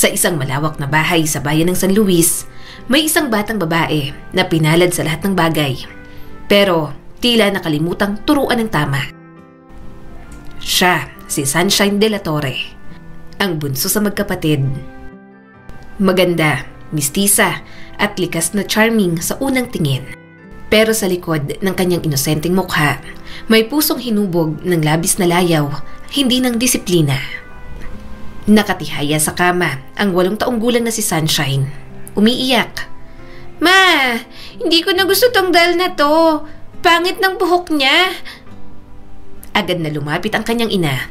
Sa isang malawak na bahay sa bayan ng San Luis, may isang batang babae na pinalad sa lahat ng bagay. Pero tila nakalimutang turuan ng tama. Siya si Sunshine de la Torre, ang bunso sa magkapatid. Maganda, mistisa at likas na charming sa unang tingin. Pero sa likod ng kanyang inosenteng mukha, may pusong hinubog ng labis na layaw, hindi ng disiplina. Nakatihaya sa kama ang 8 taong gulang na si Sunshine. Umiiyak. "Ma, hindi ko na gusto tong dal na to. Pangit ng buhok niya." Agad na lumapit ang kanyang ina.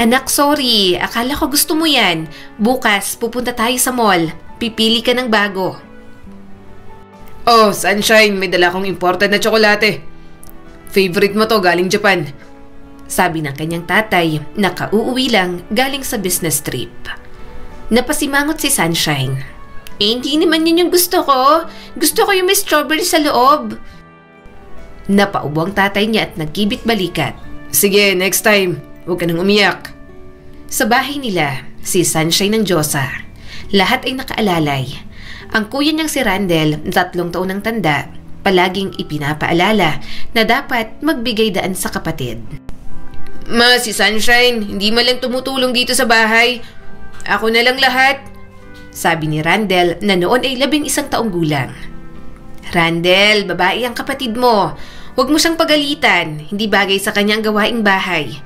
Anak, sorry. Akala ko gusto mo yan. Bukas, pupunta tayo sa mall. Pipili ka ng bago." "Oh, Sunshine, may dala kong imported na tsokolate. Favorite mo to, galing Japan." Sabi ng kanyang tatay na kauuwi lang galing sa business trip. Napasimangot si Sunshine. Hindi naman yun yung gusto ko. Gusto ko yung may strawberry sa loob." Napaubo ang tatay niya at nagkibit balikat. "Sige, next time. Huwag ka nang umiyak." Sa bahay nila, si Sunshine ng Diyosa. Lahat ay nakaalalay. Ang kuya niyang si Randel, 3 taon ng tanda, palaging ipinapaalala na dapat magbigay daan sa kapatid. "Ma, si Sunshine, hindi man lang tumutulong dito sa bahay. Ako na lang lahat." Sabi ni Randel na noon ay 11 taong gulang. "Randel, babae ang kapatid mo. Huwag mo siyang pagalitan. Hindi bagay sa kanya ang gawaing bahay."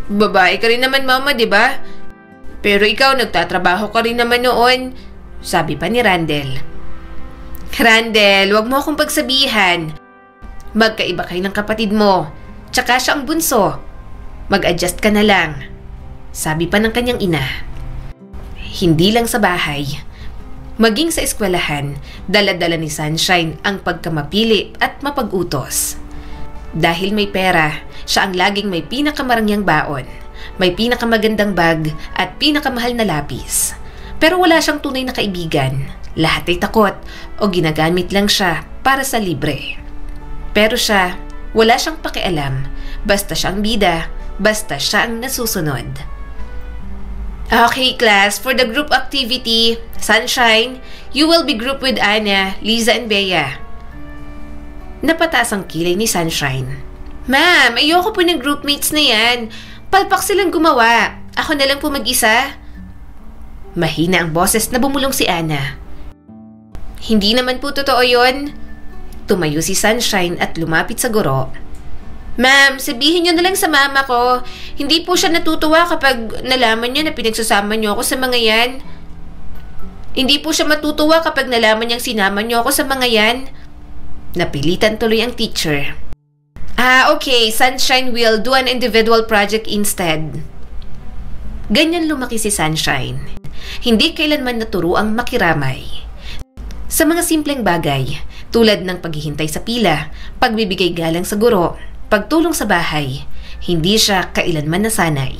"Babae ka rin naman, Mama, di ba? Pero ikaw, nagtatrabaho ka rin naman noon." Sabi pa ni Randel. "Randel, huwag mo akong pagsabihan. Magkaiba kayo ng kapatid mo. Tsaka siya ang bunso. Mag-adjust ka na lang." Sabi pa ng kanyang ina. Hindi lang sa bahay, maging sa eskwelahan, dala-dala ni Sunshine ang pagkamapili at mapag-utos. Dahil may pera, siya ang laging may pinakamarangyang baon, may pinakamagandang bag at pinakamahal na lapis. Pero wala siyang tunay na kaibigan. Lahat ay takot o ginagamit lang siya para sa libre. Pero siya, wala siyang pakialam. Basta siyang bida, basta siya ang nasusunod. "Okay, class, for the group activity, Sunshine, you will be grouped with Anna, Liza, and Bea." Napataas ang kilay ni Sunshine. "Ma'am, ayoko po ng groupmates na yan. Palpak silang gumawa. Ako na lang po mag-isa." Mahina ang boses na bumulong si Anna. "Hindi naman po totoo yun." Tumayo si Sunshine at lumapit sa guro. "Ma'am, sabihin niyo na lang sa mama ko. Hindi po siya natutuwa kapag nalaman niya na pinagsasama niyo ako sa mga yan. Hindi po siya matutuwa kapag nalaman niyang sinama niyo ako sa mga yan." Napilitan tuloy ang teacher. Okay, Sunshine will do an individual project instead." Ganyan lumaki si Sunshine. Hindi kailanman naturuang makiramay. Sa mga simpleng bagay, tulad ng paghihintay sa pila, pagbibigay galang sa guro, pagtulong sa bahay, hindi siya kailanman nasanay.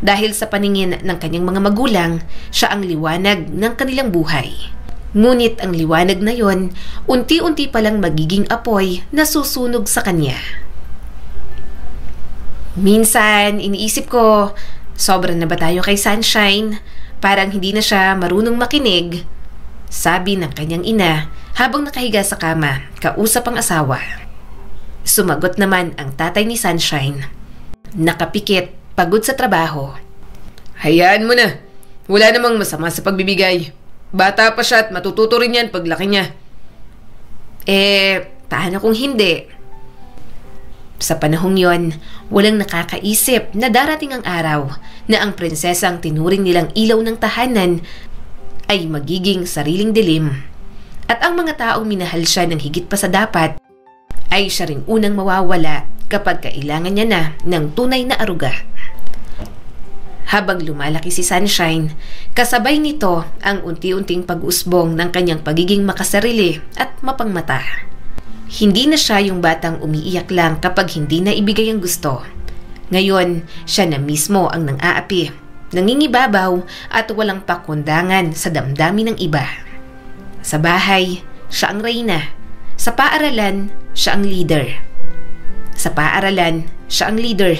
Dahil sa paningin ng kanyang mga magulang, siya ang liwanag ng kanilang buhay. Ngunit ang liwanag na yon, unti-unti palang magiging apoy na susunog sa kanya. Minsan, iniisip ko, sobra na ba tayo kay Sunshine? Parang hindi na siya marunong makinig. Sabi ng kanyang ina habang nakahiga sa kama, kausap ang asawa. Sumagot naman ang tatay ni Sunshine. Nakapikit, pagod sa trabaho. "Hayaan mo na. Wala namang masama sa pagbibigay. Bata pa siya at matututo rin yan paglaki niya." Paano kung hindi? Sa panahong yon, walang nakakaisip na darating ang araw na ang prinsesang tinuring nilang ilaw ng tahanan ay magiging sariling dilim. At ang mga taong minahal siya ng higit pa sa dapat ay siya ring unang mawawala kapag kailangan niya na ng tunay na aruga. Habang lumalaki si Sunshine, kasabay nito ang unti-unting pag-usbong ng kanyang pagiging makasarili at mapangmata. Hindi na siya yung batang umiiyak lang kapag hindi na ibigay ang gusto. Ngayon, siya na mismo ang nang-aapi, nangingibabaw at walang pakundangan sa damdamin ng iba. Sa bahay, siya ang reyna. Sa paaralan, siya ang leader. Sa paaralan, siya ang leader.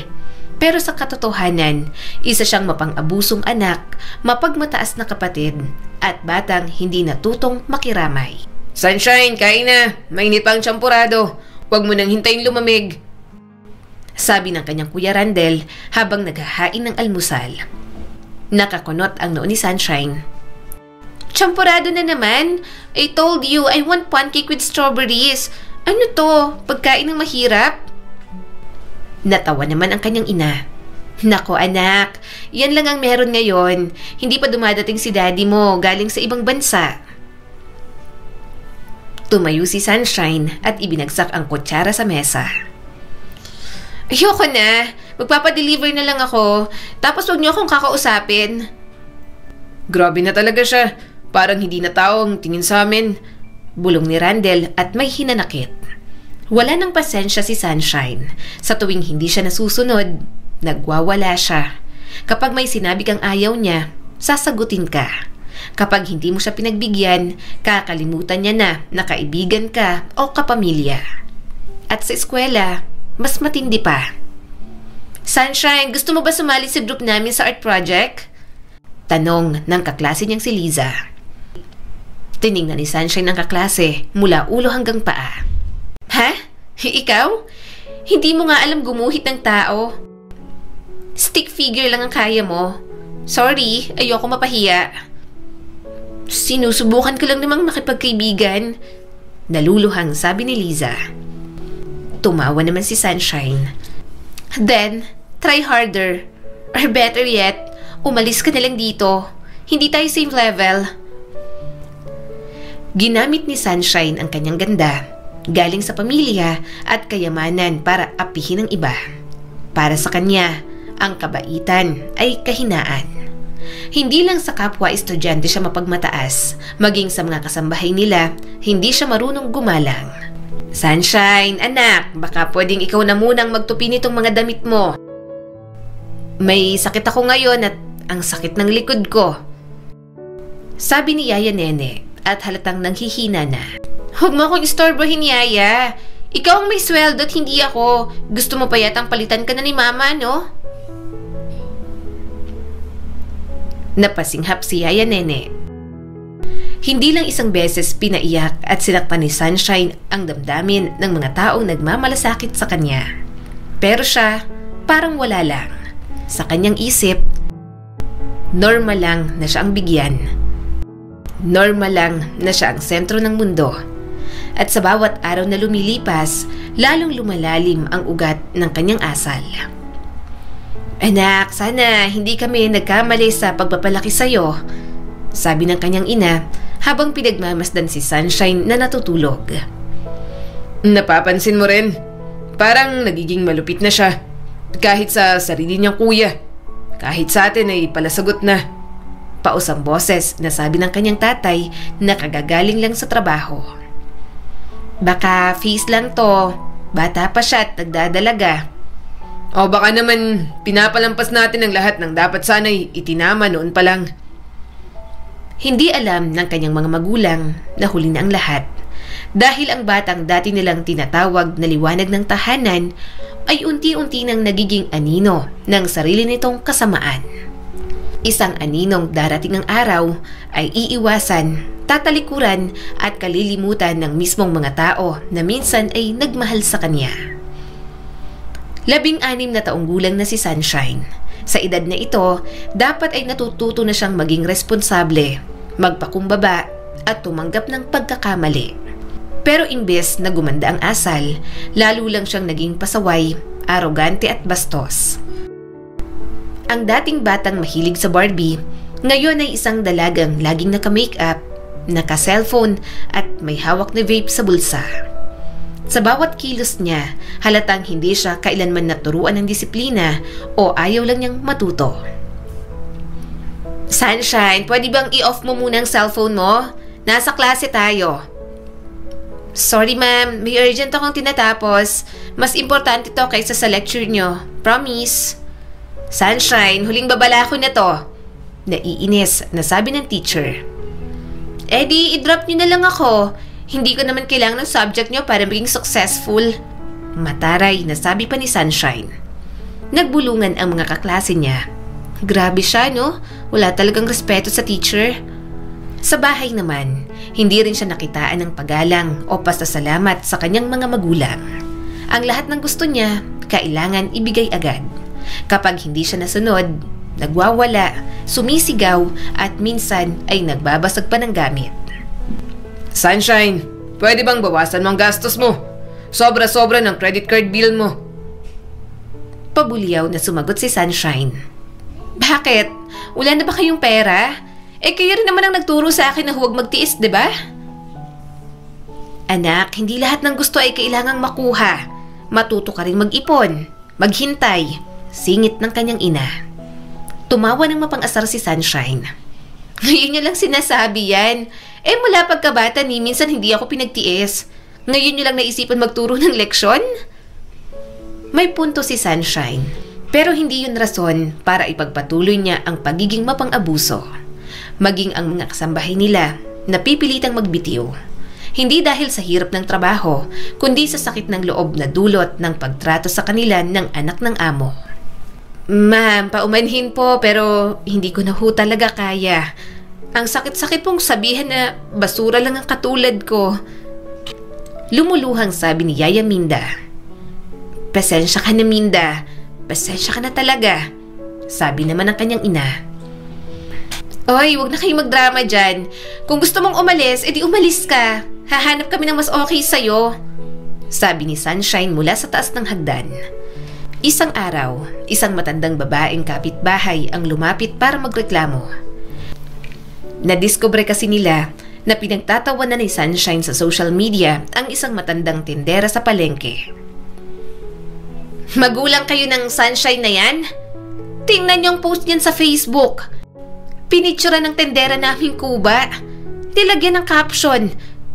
Pero sa katotohanan, isa siyang mapang-abusong anak, mapagmataas na kapatid, at batang hindi natutong makiramay. Sunshine, kain na. Mainit pa ang champurado. Huwag mo nang hintayin lumamig. Sabi ng kanyang Kuya Randel habang naghahain ng almusal. Nakakunot ang noo ni Sunshine. Champurado na naman. I told you I want pancake with strawberries. Ano to? Pagkain ng mahirap? Natawa naman ang kanyang ina. Nako anak, yan lang ang meron ngayon. Hindi pa dumadating si daddy mo galing sa ibang bansa. Tumayo si Sunshine at ibinagsak ang kutsara sa mesa. Ayoko na. Magpapadeliver na lang ako. Tapos huwag niyo akong kakausapin. Grabe na talaga siya. Parang hindi na tao ang tingin sa amin. Bulong ni Randel at may hinanakit. Wala ng pasensya si Sunshine. Sa tuwing hindi siya nasusunod, nagwawala siya. Kapag may sinabi kang ayaw niya, sasagutin ka. Kapag hindi mo siya pinagbigyan, kakalimutan niya na kaibigan ka o kapamilya. At sa eskwela, mas matindi pa. Sunshine, gusto mo ba sumali sa group namin sa art project? Tanong ng kaklase niyang si Liza. Tiningnan ni Sunshine ang kaklase mula ulo hanggang paa. Ha? Ikaw? Hindi mo nga alam gumuhit ng tao. Stick figure lang ang kaya mo. Sorry, ayoko mapahiya. Sinusubukan ko lang namang makipagkaibigan. Naluluhang sabi ni Liza. Tumawa naman si Sunshine. Then, try harder. Or better yet, umalis ka na lang dito. Hindi tayo same level. Ginamit ni Sunshine ang kanyang ganda, galing sa pamilya at kayamanan para apihin ang iba. Para sa kanya, ang kabaitan ay kahinaan. Hindi lang sa kapwa estudyante siya mapagmataas, maging sa mga kasambahay nila, hindi siya marunong gumalang. Sunshine, anak, baka pwedeng ikaw na munang magtupi nitong mga damit mo. May sakit ako ngayon at ang sakit ng likod ko. Sabi ni Yaya Nene at halatang nanghihina na. Huwag mo akong istorbohin, Yaya. Ikaw ang may sweldo at hindi ako. Gusto mo pa yatang palitan ka na ni Mama, no? Napasinghap si Yaya Nene. Hindi lang isang beses pinaiyak at sinaktan ni Sunshine ang damdamin ng mga taong nagmamalasakit sa kanya. Pero siya, parang wala lang. Sa kanyang isip, normal lang na siya ang bigyan. Normal lang na siya ang sentro ng mundo. At sa bawat araw na lumilipas, lalong lumalalim ang ugat ng kanyang asal. Anak, sana hindi kami nagkamali sa pagpapalaki sa'yo, sabi ng kanyang ina habang pinagmamasdan si Sunshine na natutulog. Napapansin mo rin, parang nagiging malupit na siya. Kahit sa sarili niyang kuya, kahit sa atin ay palasagot na. Pausang boses na sabi ng kanyang tatay na kagagaling lang sa trabaho. Baka face lang to, bata pa siya at nagdadalaga. O baka naman pinapalampas natin ang lahat ng dapat sana'y itinama noon pa lang. Hindi alam ng kanyang mga magulang na huli na ang lahat dahil ang batang dati nilang tinatawag na liwanag ng tahanan ay unti-unti nang nagiging anino ng sarili nitong kasamaan. Isang aninong darating ng araw ay iiwasan, tatalikuran at kalilimutan ng mismong mga tao na minsan ay nagmahal sa kanya. 16 na taong gulang na si Sunshine. Sa edad na ito, dapat ay natututo na siyang maging responsable, magpakumbaba at tumanggap ng pagkakamali. Pero imbes na gumanda ang asal, lalo lang siyang naging pasaway, arogante at bastos. Ang dating batang mahilig sa Barbie, ngayon ay isang dalagang laging naka-makeup, naka-cellphone at may hawak na vape sa bulsa. Sa bawat kilos niya, halatang hindi siya kailanman naturuan ng disiplina o ayaw lang niyang matuto. Sunshine, pwede bang i-off mo muna ang cellphone mo? Nasa klase tayo. Sorry ma'am, may urgent akong tinatapos. Mas importante to kaysa sa lecture niyo. Promise. Sunshine, huling babala ko na to. Naiinis na sabi ng teacher. Eh i-drop niyo na lang ako. Hindi ko naman kailangan ng subject niyo para maging successful. Mataray na sabi pa ni Sunshine. Nagbulungan ang mga kaklase niya. Grabe siya, no? Wala talagang respeto sa teacher. Sa bahay naman, hindi rin siya nakitaan ng paggalang o pasasalamat sa kanyang mga magulang. Ang lahat ng gusto niya, kailangan ibigay agad. Kapag hindi siya nasunod, nagwawala, sumisigaw at minsan ay nagbabasag pa ng gamit. Sunshine, pwede bang bawasan mo ang gastos mo? Sobra-sobra ng credit card bill mo. Pabulyaw na sumagot si Sunshine. Bakit? Wala na ba kayong pera? Kayo rin naman ang nagturo sa akin na huwag magtiis, di ba? Anak, hindi lahat ng gusto ay kailangang makuha. Matuto ka rin mag-ipon, maghintay, singit ng kanyang ina. Tumawa ng mapang-asar si Sunshine. Ngayon niya lang sinasabi yan. Mula pagkabata ni, minsan hindi ako pinagtiis. Ngayon niyo lang naisipan magturo ng leksyon? May punto si Sunshine, pero hindi yun rason para ipagpatuloy niya ang pagiging mapang-abuso. Maging ang mga kasambahay nila napipilitang magbitiw. Hindi dahil sa hirap ng trabaho, kundi sa sakit ng loob na dulot ng pagtrato sa kanila ng anak ng amo. Ma'am, paumanhin po pero hindi ko na ho talaga kaya. Ang sakit-sakit pong sabihan na basura lang ang katulad ko. Lumuluhang sabi ni Yaya Minda. Pasensya ka na, Minda. Pasensya ka na talaga. Sabi naman ng kanyang ina. Oy, wag na kayo magdrama dyan. Kung gusto mong umalis, edi umalis ka. Hahanap kami ng mas okay sa'yo. Sabi ni Sunshine mula sa taas ng hagdan. Isang araw, isang matandang babaeng kapitbahay ang lumapit para magreklamo. Nadiskubre kasi nila na pinagtatawanan ni Sunshine sa social media ang isang matandang tindera sa palengke. Magulang kayo ng Sunshine na yan? Tingnan yung post niyan sa Facebook. Pinitsura ng tendera naming kuba. Nilagyan ng caption,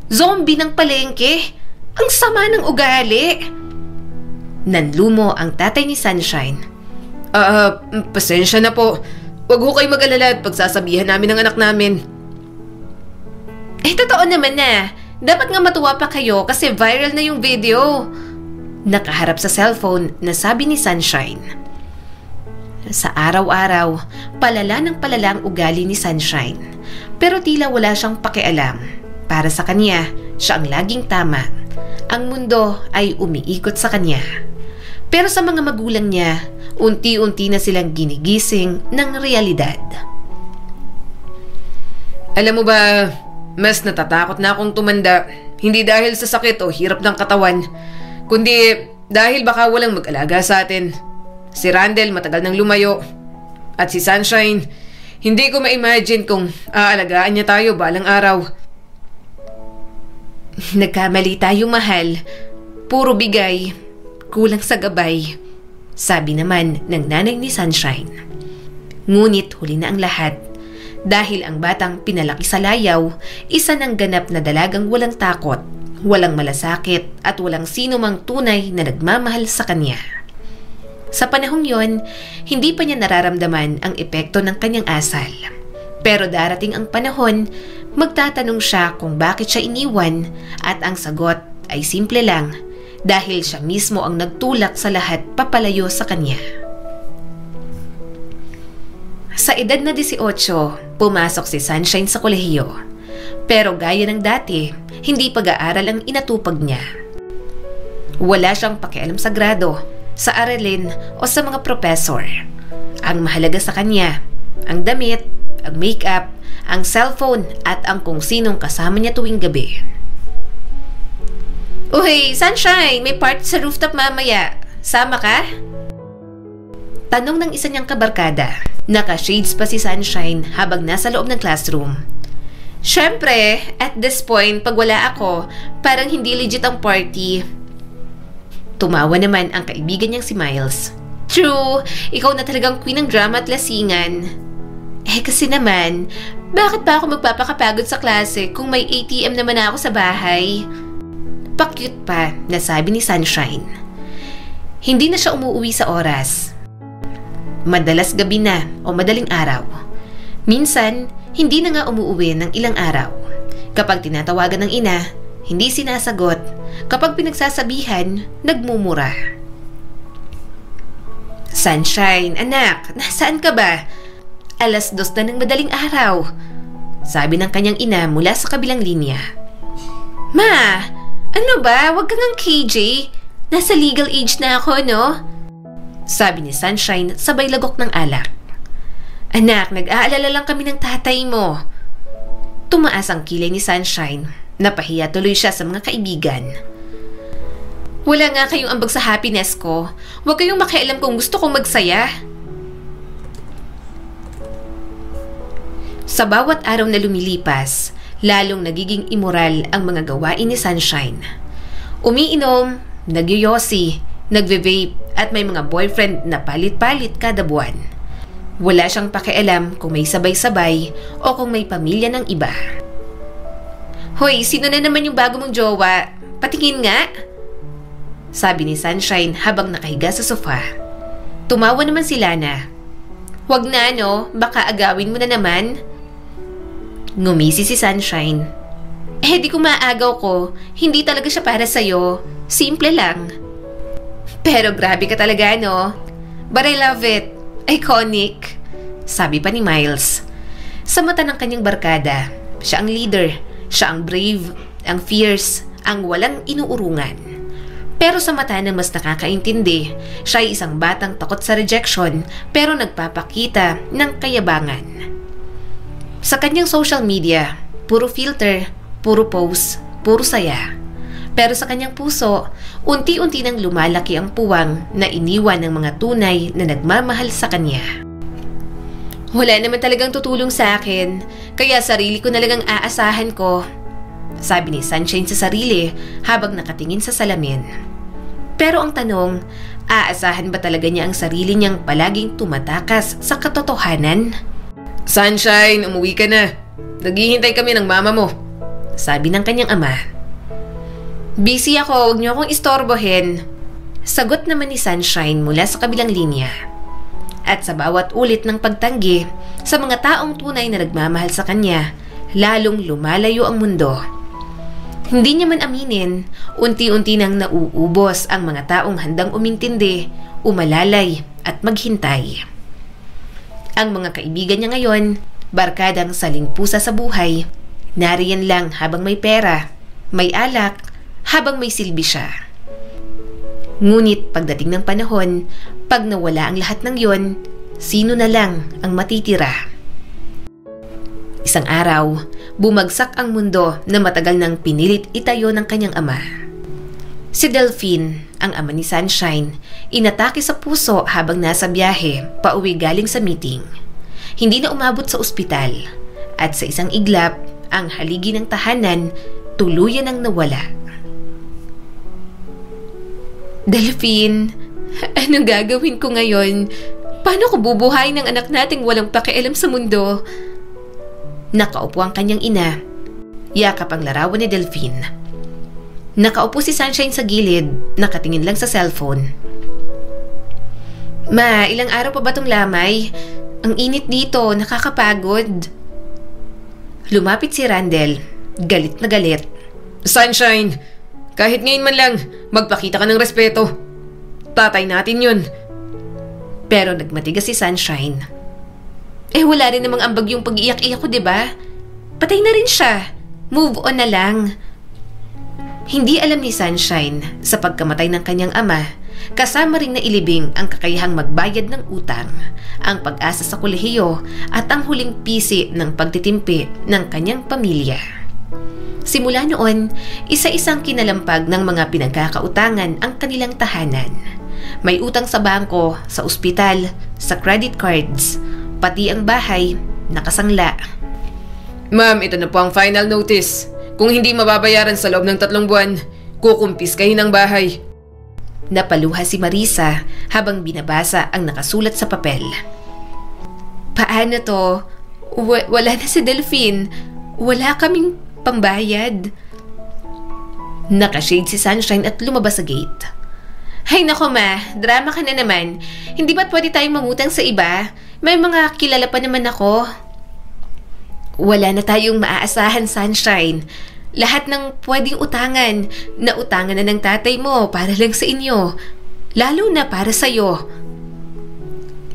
zombie ng palengke. Ang sama ng ugali. Nanlumo ang tatay ni Sunshine. Pasensya na po. Huwag ho kayo mag-alala at pagsasabihan namin ng anak namin. Totoo naman na. Dapat nga matuwa pa kayo kasi viral na yung video. Nakaharap sa cellphone na sabi ni Sunshine. Sa araw-araw, palala ng palala ang ugali ni Sunshine. Pero tila wala siyang pakialam. Para sa kanya, siya ang laging tama. Ang mundo ay umiikot sa kanya. Pero sa mga magulang niya, unti-unti na silang ginigising ng realidad. Alam mo ba, mas natatakot na akong tumanda. Hindi dahil sa sakit o hirap ng katawan, kundi dahil baka walang mag-alaga sa atin. Si Randel matagal nang lumayo. At si Sunshine, hindi ko ma-imagine kung aalagaan niya tayo balang araw. Nagkamali tayo, mahal. Puro bigay, kulang sa gabay. Sabi naman ng nanay ni Sunshine. Ngunit huli na ang lahat. Dahil ang batang pinalaki sa layaw, isa ng ganap na dalagang walang takot, walang malasakit at walang sino mang tunay na nagmamahal sa kanya. Sa panahong yon, hindi pa niya nararamdaman ang epekto ng kanyang asal. Pero darating ang panahon, magtatanong siya kung bakit siya iniwan at ang sagot ay simple lang dahil siya mismo ang nagtulak sa lahat papalayo sa kanya. Sa edad na 18, pumasok si Sunshine sa kolehiyo. Pero gaya ng dati, hindi pag-aaral ang inatupag niya. Wala siyang pakialam sa grado, sa aralin o sa mga professor. Ang mahalaga sa kanya, ang damit, ang makeup, ang cellphone at ang kung sinong kasama niya tuwing gabi. Uy, Sunshine, may party sa rooftop mamaya. Sama ka? Tanong ng isa niyang kabarkada. Naka-shades pa si Sunshine habang nasa loob ng classroom. Syempre, at this point, pag wala ako, parang hindi legit ang party. Tumawa naman ang kaibigan niyang si Miles. True, ikaw na talagang queen ng drama at lasingan. Kasi naman, bakit pa ako magpapakapagod sa klase kung may ATM naman ako sa bahay? Pa-cute pa, nasabi ni Sunshine. Hindi na siya umuwi sa oras. Madalas gabi na o madaling araw. Minsan, hindi na nga umuwi ng ilang araw. Kapag tinatawagan ng ina, hindi sinasagot. Kapag pinagsasabihan, nagmumura. Sunshine, anak, nasaan ka ba? 2:00 na ng madaling araw. Sabi ng kanyang ina mula sa kabilang linya. Ma, ano ba? Huwag kang KJ. Nasa legal age na ako, no? Sabi ni Sunshine sabay lagok ng alak. Anak, nag-aalala lang kami ng tatay mo. Tumaas ang kilay ni Sunshine. Napahiya tuloy siya sa mga kaibigan. Wala nga kayong ambag sa happiness ko. Huwag kayong makialam kung gusto kong magsaya. Sa bawat araw na lumilipas, lalong nagiging immoral ang mga gawain ni Sunshine. Umiinom, nagyoyosi, nagve-vape at may mga boyfriend na palit-palit kada buwan. Wala siyang pakialam kung may sabay-sabay o kung may pamilya ng iba. Hoy, sino na naman yung bago mong jowa? Patingin nga! Sabi ni Sunshine habang nakahiga sa sofa. Tumawa naman si Lana. Huwag na no, baka agawin mo na naman. Ngumisi si Sunshine. Di ko maagaw ko, hindi talaga siya para sa'yo. Simple lang. Pero grabe ka talaga no? But I love it. Iconic. Sabi pa ni Miles. Sa mata ng kanyang barkada, siya ang leader. Siya ang brave, ang fierce, ang walang inuurungan. Pero sa mata ng mas nakakaintindi, siya ay isang batang takot sa rejection pero nagpapakita ng kayabangan. Sa kanyang social media, puro filter, puro post, puro saya. Pero sa kanyang puso, unti-unti nang lumalaki ang puwang na iniwan ng mga tunay na nagmamahal sa kanya. Wala naman talagang tutulong sa akin, kaya sarili ko na lang ang aasahan ko. Sabi ni Sunshine sa sarili habang nakatingin sa salamin. Pero ang tanong, aasahan ba talaga niya ang sarili niyang palaging tumatakas sa katotohanan? Sunshine, umuwi ka na. Naghihintay kami ng mama mo. Sabi ng kanyang ama. Busy ako, huwag niyo akong istorbohin. Sagot naman ni Sunshine mula sa kabilang linya. At sa bawat ulit ng pagtanggi sa mga taong tunay na nagmamahal sa kanya, lalong lumalayo ang mundo. Hindi niya man aminin, unti-unti nang nauubos ang mga taong handang umintindi, umalalay at maghintay. Ang mga kaibigan niya ngayon, barkadang saling pusa sa buhay, nariyan lang habang may pera, may alak, habang may silbi siya. Ngunit pagdating ng panahon, pag nawala ang lahat ng yon, sino na lang ang matitira? Isang araw, bumagsak ang mundo na matagal nang pinilit itayo ng kanyang ama. Si Delphine, ang ama ni Sunshine, inatake sa puso habang nasa biyahe pauwi galing sa meeting. Hindi na umabot sa ospital at sa isang iglap, ang haligi ng tahanan tuluyan ang nawala. Delphine, anong gagawin ko ngayon? Paano ko bubuhayin ng anak nating walang pakialam sa mundo? Nakaupo ang kanyang ina. Yakap ang larawan ni Delphine. Nakaupo si Sunshine sa gilid, nakatingin lang sa cellphone. Ma, ilang araw pa ba tong lamay? Ang init dito, nakakapagod. Lumapit si Randel, galit na galit. Sunshine, kahit ngayon man lang, magpakita ka ng respeto. Tatay natin yun. Pero nagmatigas si Sunshine. Wala rin namang ambag yung pag-iyak-iyak ko, diba? Patay na rin siya. Move on na lang. Hindi alam ni Sunshine sa pagkamatay ng kanyang ama, kasama rin na ilibing ang kakayahang magbayad ng utang, ang pag-asa sa kolehiyo at ang huling pisi ng pagtitimpi ng kanyang pamilya. Simula noon, isa-isang kinalampag ng mga pinagkakautangan ang kanilang tahanan. May utang sa bangko, sa ospital, sa credit cards, pati ang bahay, nakasangla. Ma'am, ito na po ang final notice. Kung hindi mababayaran sa loob ng 3 buwan, kukumpiskahin ang bahay. Napaluha si Marisa habang binabasa ang nakasulat sa papel. Paano to? Wala na si Delphine. Wala kaming pambayad. Nakashade si Sunshine at lumabas sa gate. Hay nako ma, drama ka na naman. Hindi ba't pwede tayong mangutang sa iba? May mga kilala pa naman ako. Wala na tayong maaasahan, Sunshine. Lahat ng pwedeng utangan, nautangan na ng tatay mo para lang sa inyo. Lalo na para sa'yo.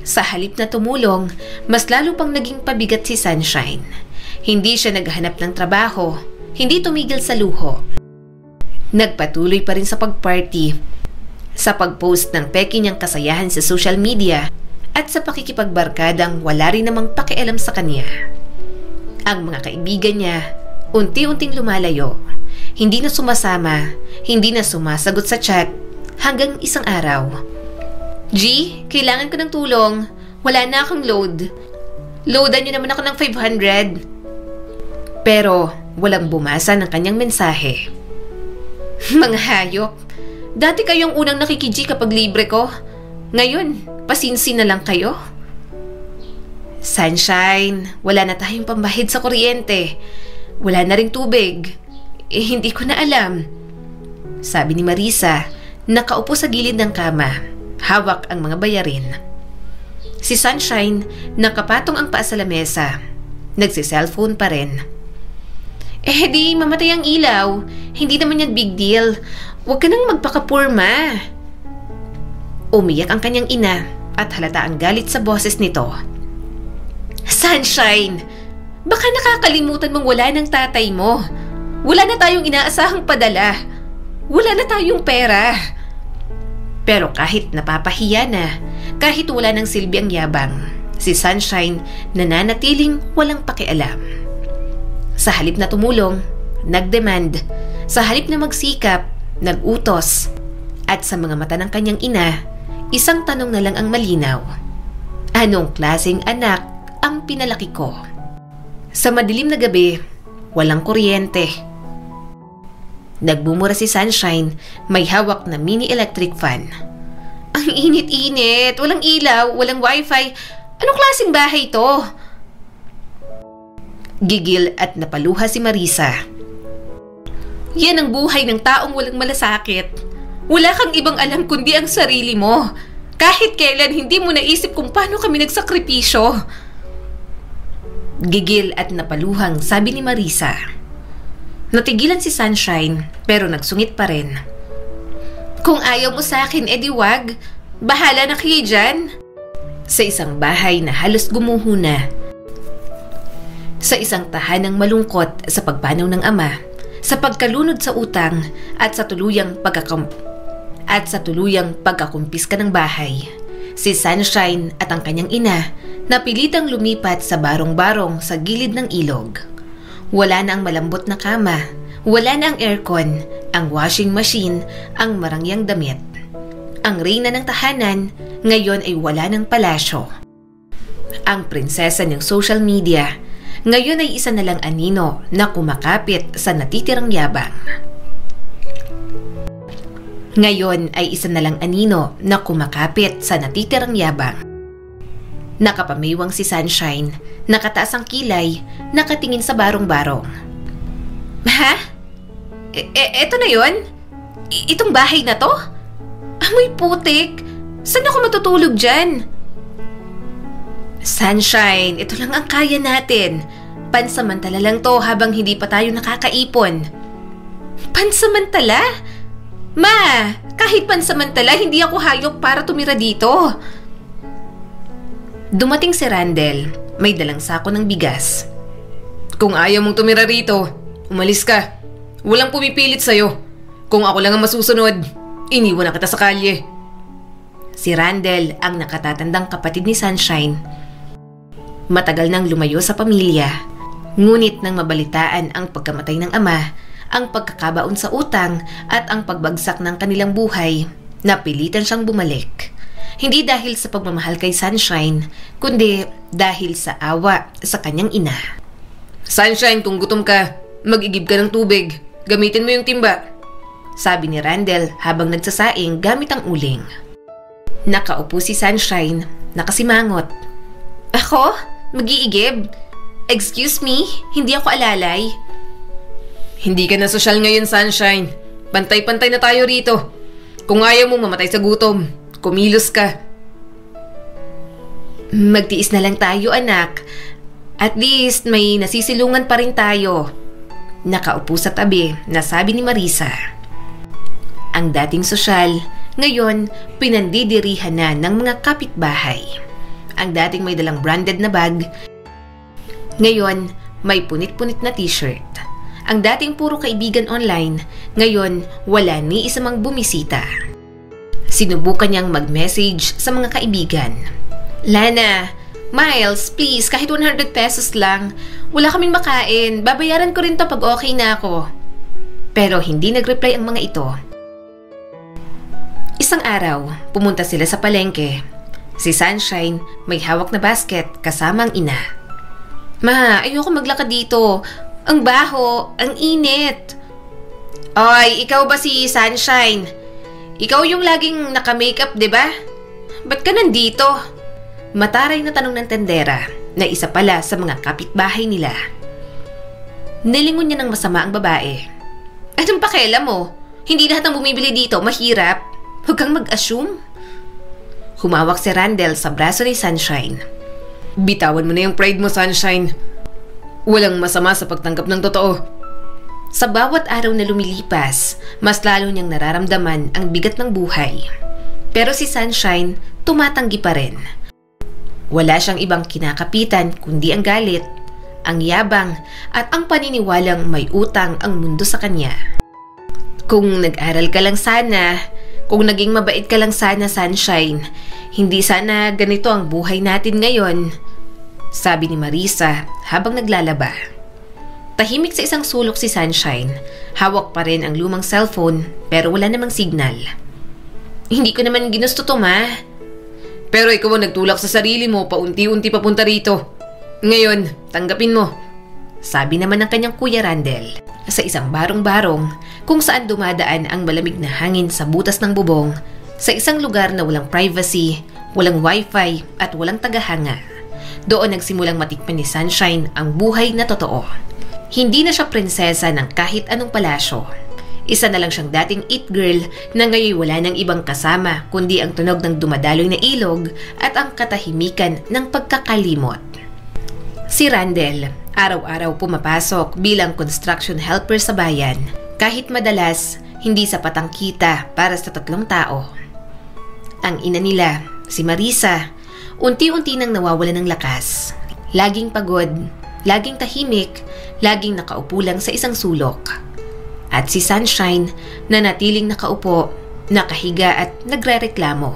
Sa halip na tumulong, mas lalo pang naging pabigat si Sunshine. Hindi siya naghanap ng trabaho, hindi tumigil sa luho. Nagpatuloy pa rin sa pagparty, sa pagpost ng peke niyang kasayahan sa social media, at sa pakikipagbarkadang wala rin namang pakialam sa kanya. Ang mga kaibigan niya, unti-unting lumalayo. Hindi na sumasama, hindi na sumasagot sa chat, hanggang isang araw. G, kailangan ko ng tulong. Wala na akong load. Loadan niyo naman ako ng 500. Pero walang bumasa ng kanyang mensahe. Mga hayop, dati kayong unang nakiki-G kapag libre ko. Ngayon, pasinsin na lang kayo. Sunshine, wala na tayong pambahid sa kuryente. Wala na ring tubig. Hindi ko na alam. Sabi ni Marisa, nakaupo sa gilid ng kama. Hawak ang mga bayarin. Si Sunshine, nakapatong ang paa sa lamesa. Nagsi-cellphone pa rin. Di mamatay ang ilaw. Hindi naman yan big deal. Huwag ka nang magpakapurma. Umiyak ang kanyang ina at halata ang galit sa boses nito. Sunshine, baka nakakalimutan mong wala ng tatay mo. Wala na tayong inaasahang padala. Wala na tayong pera. Pero kahit napapahiya na, kahit wala ng silbi ang yabang, si Sunshine nananatiling walang pakialam. Sa halip na tumulong, nagdemand. Sa halip na magsikap, nagutos. At sa mga mata ng kanyang ina, isang tanong na lang ang malinaw. Anong klaseng anak ang pinalaki ko? Sa madilim na gabi, walang kuryente. Nagbumura si Sunshine, may hawak na mini electric fan. Ang init-init, walang ilaw, walang wifi. Anong klaseng bahay to? Gigil at napaluha si Marisa. Yan ang buhay ng taong walang malasakit. Wala kang ibang alam kundi ang sarili mo. Kahit kailan hindi mo naisip kung paano kami nagsakripisyo. Gigil at napaluhang sabi ni Marisa. Natigilan si Sunshine pero nagsungit pa rin. Kung ayaw mo sa akin, edi wag. Bahala na kayo dyan. Sa isang bahay na halos gumuho na. Sa isang tahanang malungkot sa pagpanaw ng ama, sa pagkalunod sa utang at sa tuluyang pagkakumpiska ng bahay, si Sunshine at ang kanyang ina napilitang lumipat sa barong-barong sa gilid ng ilog. Wala na ang malambot na kama, wala na ang aircon, ang washing machine, ang marangyang damit. Ang reyna ng tahanan ngayon ay wala ng palasyo. Ang prinsesa ng social media ngayon ay isa na lang anino na kumakapit sa natitirang yabang. Ngayon ay isa na lang anino na kumakapit sa natitirang yabang. Nakapamiwang si Sunshine, nakataas ang kilay, nakatingin sa barong-barong. Ha? Eto na yon? Itong bahay na to? Amoy putik. Saan ako matutulog dyan? Sunshine, ito lang ang kaya natin. Pansamantala lang to habang hindi pa tayo nakakaipon. Pansamantala? Ma, kahit pansamantala, hindi ako hayop para tumira dito. Dumating si Randel, may dalang sako ng bigas. Kung ayaw mong tumira rito, umalis ka. Walang pumipilit sa'yo. Kung ako lang ang masusunod, iniwan na kita sa kalye. Si Randel ang nakatatandang kapatid ni Sunshine. Matagal nang lumayo sa pamilya. Ngunit nang mabalitaan ang pagkamatay ng ama, ang pagkakabaon sa utang at ang pagbagsak ng kanilang buhay, napilitan siyang bumalik. Hindi dahil sa pagmamahal kay Sunshine, kundi dahil sa awa sa kanyang ina. Sunshine, kung gutom ka, mag-igib ka ng tubig. Gamitin mo yung timba. Sabi ni Randel habang nagsasaing gamit ang uling. Nakaupo si Sunshine, nakasimangot. Ako? Mag-iigib? Excuse me, hindi ako alalay. Hindi ka na sosyal ngayon, Sunshine. Pantay-pantay na tayo rito. Kung ayaw mo mamatay sa gutom, kumilos ka. Magtiis na lang tayo, anak. At least may nasisilungan pa rin tayo. Nakaupo sa tabi na sabi ni Marisa. Ang dating sosyal, ngayon pinandidirihan na ng mga kapitbahay. ang dating may dalang branded na bag, ngayon may punit-punit na t-shirt. Ang dating puro kaibigan online, ngayon wala ni isa mang bumisita. Sinubukan niyang mag-message sa mga kaibigan. Lana, Miles, please, kahit 100 pesos lang. Wala kaming makain. Babayaran ko rin to pag okay na ako. Pero hindi nag-reply ang mga ito. Isang araw, pumunta sila sa palengke. Si Sunshine may hawak na basket kasama ang ina. Ma, ayoko maglakad dito. Ang baho, ang init. Oy, ikaw ba si Sunshine? Ikaw yung laging naka-makeup, di ba? Ba't ka nandito? Mataray na tanong ng tendera na isa pala sa mga kapitbahay nila. Nilingon niya ng masama ang babae. Anong pakialam mo? Hindi lahat ng bumibili dito mahirap. Huwag kang mag-assume. Humawak si Randel sa braso ni Sunshine. Bitawan mo na yung pride mo, Sunshine. Walang masama sa pagtanggap ng totoo. Sa bawat araw na lumilipas, mas lalo niyang nararamdaman ang bigat ng buhay. Pero si Sunshine, tumatanggi pa rin. Wala siyang ibang kinakapitan kundi ang galit, ang yabang at ang paniniwalang may utang ang mundo sa kanya. Kung nag-aral ka lang sana, kung naging mabait ka lang sana, Sunshine, hindi sana ganito ang buhay natin ngayon, sabi ni Marisa habang naglalaba. Tahimik sa isang sulok si Sunshine, hawak pa rin ang lumang cellphone pero wala namang signal. Hindi ko naman ginusto to, ma. Pero ikaw ang nagtulak sa sarili mo paunti-unti papunta rito. Ngayon, tanggapin mo. Sabi naman ng kanyang kuya Randel sa isang barong-barong kung saan dumadaan ang malamig na hangin sa butas ng bubong sa isang lugar na walang privacy, walang wifi at walang tagahanga. Doon nagsimulang matikman ni Sunshine ang buhay na totoo. Hindi na siya prinsesa ng kahit anong palasyo. Isa na lang siyang dating it girl na ngayon wala ng ibang kasama kundi ang tunog ng dumadaloy na ilog at ang katahimikan ng pagkakalimot. Si Randel, araw-araw pumapasok bilang construction helper sa bayan. Kahit madalas, hindi sapat ang kita para sa 3 tao. Ang ina nila, si Marisa, unti-unti nang nawawalan ng lakas. Laging pagod, laging tahimik, laging nakaupo lang sa isang sulok. At si Sunshine na natiling nakaupo, nakahiga at nagrereklamo.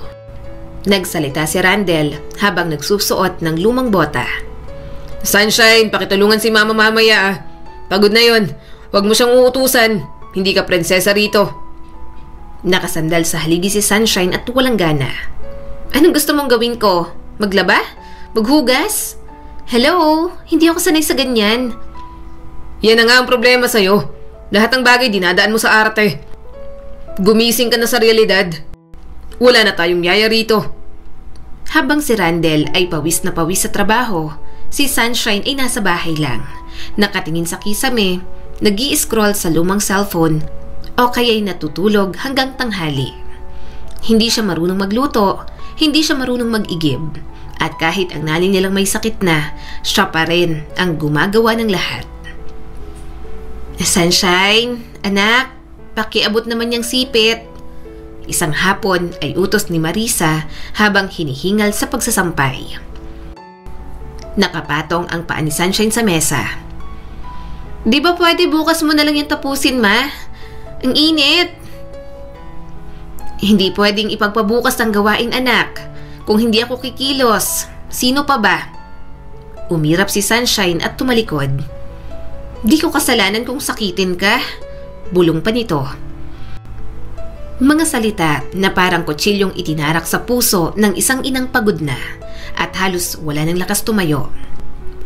Nagsalita si Randel habang nagsusuot ng lumang bota. Sunshine, pakitulungan si mama mamaya ah. Pagod na yon. Huwag mo siyang uutusan. Hindi ka prinsesa rito. Nakasandal sa haligi si Sunshine at walang gana. Anong gusto mong gawin ko? Maglaba? Maghugas? Hello? Hindi ako sanay sa ganyan. Yan na nga ang problema sa'yo. Lahat ng bagay dinadaan mo sa arte. Gumising ka na sa realidad. Wala na tayong yaya rito. Habang si Randel ay pawis na pawis sa trabaho, si Sunshine ay nasa bahay lang. Nakatingin sa kisame, nag-i-scroll sa lumang cellphone, o kaya'y natutulog hanggang tanghali. Hindi siya marunong magluto, hindi siya marunong mag-igib. At kahit ang nanay nilang may sakit na, siya pa rin ang gumagawa ng lahat. Sunshine, anak, pakiabot naman niyang sipit. Isang hapon ay utos ni Marisa habang hinihingal sa pagsasampay. Nakapatong ang paa ni Sunshine sa mesa. Di ba pwede bukas mo na lang yung tapusin, ma? Ang init. Hindi pwedeng ipagpabukas ang gawain, anak. Kung hindi ako kikilos, sino pa ba? Umirap si Sunshine at tumalikod. Di ko kasalanan kung sakitin ka. Bulong pa nito. Mga salita na parang kutsilyong itinarak sa puso ng isang inang pagod na at halos wala ng lakas tumayo.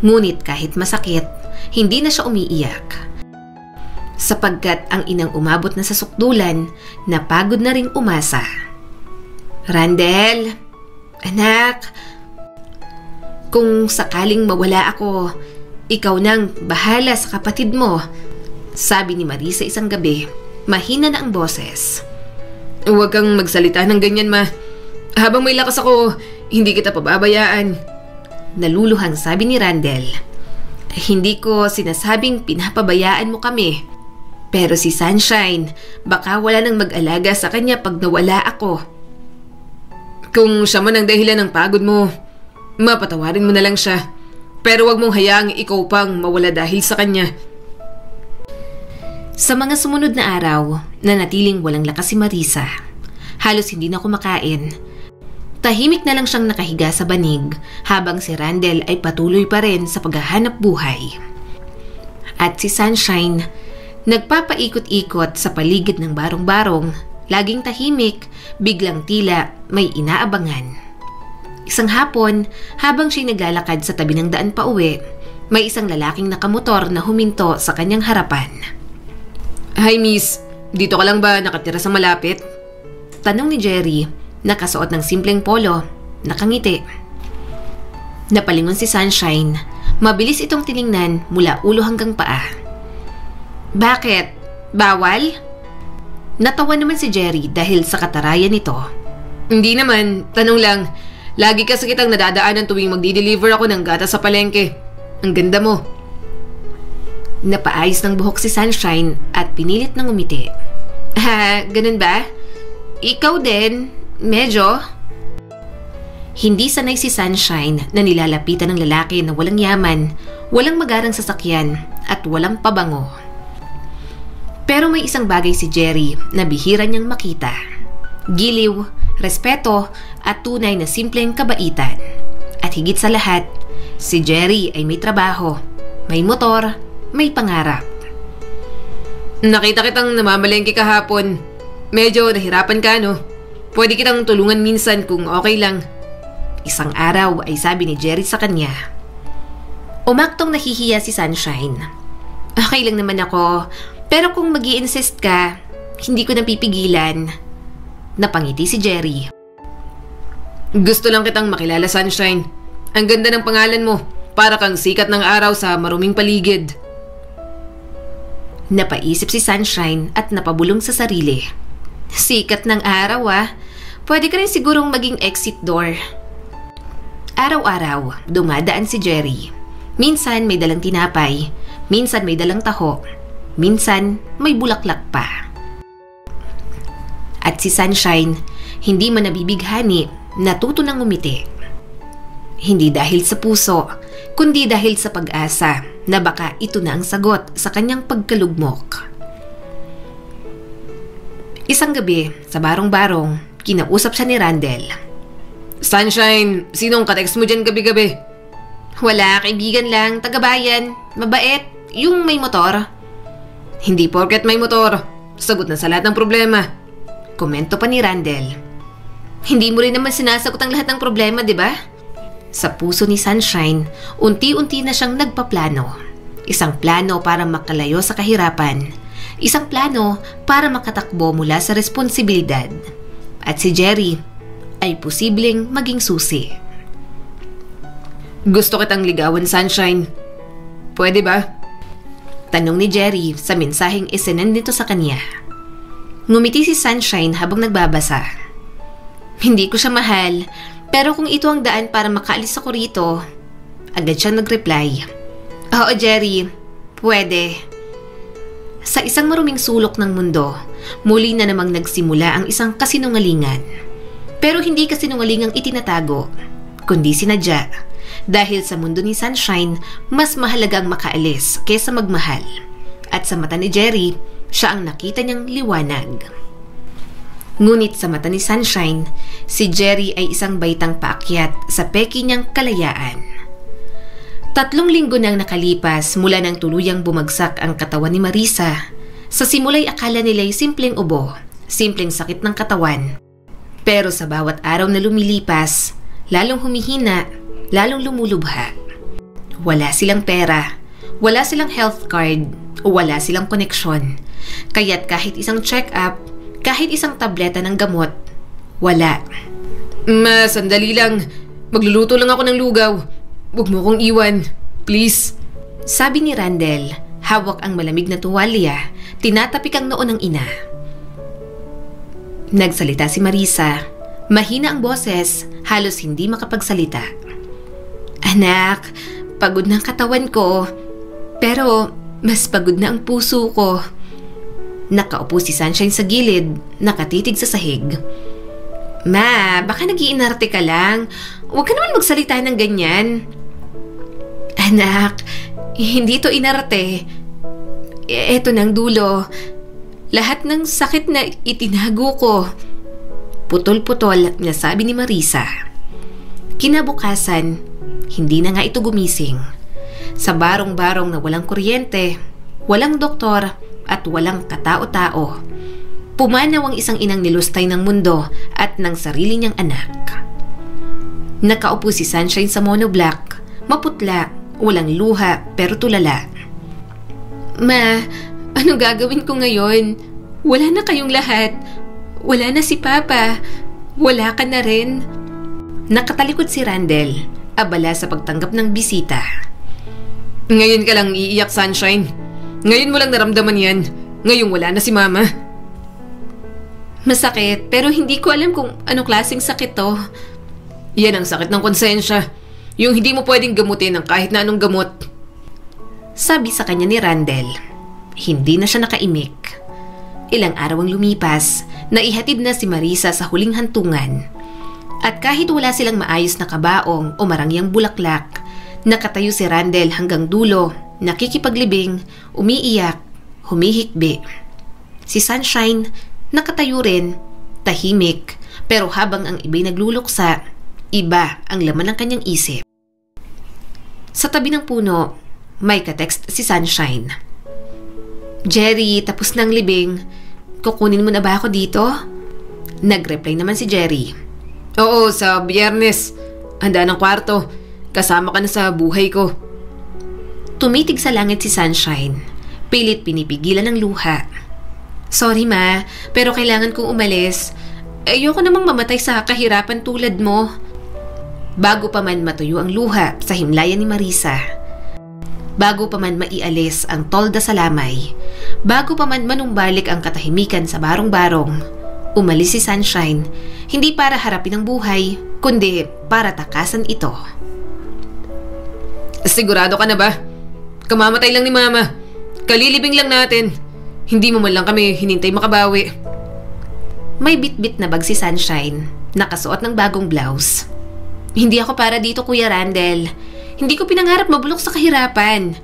Ngunit kahit masakit, hindi na siya umiiyak. Sapagkat ang inang umabot na sa sukdulan, napagod na ring umasa. Randel, anak, kung sakaling mawala ako, ikaw nang bahala sa kapatid mo, sabi ni Marisa isang gabi. Mahina na ang boses. Huwag kang magsalita ng ganyan, ma. Habang may lakas ako, hindi kita pababayaan. Naluluhang sabi ni Randel. Hindi ko sinasabing pinapabayaan mo kami. Pero si Sunshine, baka wala nang mag-alaga sa kanya pag nawala ako. Kung siya man ang dahilan ng pagod mo, Mapatawarin mo na lang siya. Pero wag mong hayaang ikaw pang mawala dahil sa kanya. Sa mga sumunod na araw, nanatiling walang lakas si Marisa. Halos hindi na kumakain. Tahimik na lang siyang nakahiga sa banig habang si Randel ay patuloy pa rin sa paghahanap buhay. At si Sunshine, nagpapaikot-ikot sa paligid ng barong-barong, laging tahimik, biglang tila may inaabangan. Isang hapon, habang siya'y naglalakad sa tabi ng daan pa uwi, may isang lalaking nakamotor na huminto sa kanyang harapan. Hi miss, dito ka lang ba nakatira sa malapit? Tanong ni Jerry, nakasuot ng simpleng polo, nakangiti. Napalingon si Sunshine, mabilis itong tiningnan mula ulo hanggang paa. Bakit? Bawal? Natawa naman si Jerry dahil sa katarayan nito. Hindi naman, tanong lang. Lagi kasi kitang nadadaanan tuwing magdi-deliver ako ng gatas sa palengke. Ang ganda mo. Napaayos ng buhok si Sunshine at pinilit ng umiti. Ganun ba? Ikaw din, medyo. Hindi sanay si Sunshine na nilalapitan ng lalaki na walang yaman, walang magarang sasakyan at walang pabango. Pero may isang bagay si Jerry na bihira niyang makita. Giliw, respeto at tunay na simpleng kabaitan. At higit sa lahat, si Jerry ay may trabaho, may motor, may pangarap. Nakita kitang namamalengke kahapon. Medyo nahirapan ka, no? Pwede kitang tulungan minsan kung okay lang. Isang araw ay sabi ni Jerry sa kanya. Umaktong nahihiya si Sunshine. Okay lang naman ako, pero kung mag-i-insist ka, hindi ko napipigilan. Napangiti si Jerry. Gusto lang kitang makilala, Sunshine. Ang ganda ng pangalan mo. Para kang sikat ng araw sa maruming paligid. Napaisip si Sunshine at napabulong sa sarili. Sikat ng araw Pwede ka rin sigurong maging exit door. Araw-araw, dumadaan si Jerry. Minsan may dalang tinapay, minsan may dalang taho, minsan may bulaklak pa. At si Sunshine, hindi man nabibighani, natuto ng umiti. Hindi dahil sa puso, kundi dahil sa pag-asa na baka ito na ang sagot sa kanyang pagkalugmok. Isang gabi, sa barong-barong, kinausap siya ni Randel. Sunshine, sinong ka-text mo dyan gabi-gabi? Wala, kaibigan lang, taga-bayan, mabait, yung may motor. Hindi porket may motor, sagot na sa lahat ng problema. Komento pa ni Randel. Hindi mo rin naman sinasagot ang lahat ng problema, di ba? Sa puso ni Sunshine, unti-unti na siyang nagpaplano. Isang plano para makalayo sa kahirapan. Isang plano para makatakbo mula sa responsibilidad. At si Jerry ay posibleng maging susi. Gusto kitang ligawan, Sunshine. Pwede ba? Tanong ni Jerry sa mensaheng isinend nito sa kanya. Ngumiti si Sunshine habang nagbabasa. Hindi ko siya mahal, pero kung ito ang daan para makaalis ako rito, agad siyang nag-reply. Oo, Jerry, pwede. Sa isang maruming sulok ng mundo, muli na namang nagsimula ang isang kasinungalingan. Pero hindi kasinungalingang itinatago, kundi sinadya. Dahil sa mundo ni Sunshine, mas mahalagang makaalis kaysa magmahal. At sa mata ni Jerry, siya ang nakita niyang liwanag. Ngunit sa mata ni Sunshine, si Jerry ay isang baitang paakyat sa peki niyang kalayaan. 3 linggo nang nakalipas mula nang tuluyang bumagsak ang katawan ni Marisa. Sa simula'y akala nila'y simpleng ubo, simpleng sakit ng katawan. Pero sa bawat araw na lumilipas, lalong humihina, lalong lumulubha. Wala silang pera, wala silang health card, o wala silang koneksyon. Kaya't kahit isang check-up, kahit isang tableta ng gamot, wala. Sandali lang. Magluluto lang ako ng lugaw. Huwag mo kong iwan. Please. Sabi ni Randel, hawak ang malamig na tuwalya, tinatapik ang noo ng ina. Nagsalita si Marisa. Mahina ang boses, halos hindi makapagsalita. Anak, pagod na ang katawan ko, pero mas pagod na ang puso ko. Nakaupo si Sunshine sa gilid, nakatitig sa sahig. Ma, baka nag-iinarte ka lang. Huwag ka naman magsalita ng ganyan. Anak, hindi to inarte. Eto ng dulo. Lahat ng sakit na itinago ko. Putol-putol na sabi ni Marisa. Kinabukasan, hindi na nga ito gumising. Sa barong-barong na walang kuryente, walang doktor at walang katao-tao, pumanaw ang isang inang nilustay ng mundo at ng sarili niyang anak. Nakaupo si Sunshine sa monoblock, maputla, walang luha pero tulala. Ma, anong gagawin ko ngayon? Wala na kayong lahat. Wala na si Papa. Wala ka na rin. Nakatalikod si Randel, abala sa pagtanggap ng bisita. Ngayon ka lang iiyak, Sunshine. Ngayon mo lang naramdaman yan. Ngayong wala na si Mama. Masakit, pero hindi ko alam kung anong klaseng sakit to. Yan ang sakit ng konsensya. Yung hindi mo pwedeng gamutin ng kahit na anong gamot. Sabi sa kanya ni Randel. Hindi na siya nakaimik. Ilang araw ang lumipas, naihatid na si Marisa sa huling hantungan. At kahit wala silang maayos na kabaong o marangyang bulaklak, nakatayo si Randel hanggang dulo, nakikipaglibing, umiiyak, humihikbi. Si Sunshine, nakatayo rin, tahimik, pero habang ang iba'y nagluluksa, iba ang laman ng kanyang isip. Sa tabi ng puno, may katext si Sunshine. Jerry, tapos ng libing. Kukunin mo na ba ako dito? Nag-reply naman si Jerry. Oo, sa Biyernes. Handa ng kwarto. Kasama ka na sa buhay ko. Tumitig sa langit si Sunshine. Pilit pinipigilan ng luha. Sorry ma, pero kailangan kong umalis. Ayoko namang mamatay sa kahirapan tulad mo. Bago pa man matuyo ang luha sa himlayan ni Marisa. Bago pa man maialis ang tolda sa lamay. Bago pa man manumbalik ang katahimikan sa barong-barong. Umalis si Sunshine, hindi para harapin ang buhay, kundi para takasan ito. Sigurado ka na ba? Kamamatay lang ni Mama. Kalilibing lang natin. Hindi mo man lang kami hinintay makabawi. May bit-bit na bag si Sunshine, nakasuot ng bagong blouse. Hindi ako para dito, Kuya Randel. Hindi ko pinangarap mabulok sa kahirapan.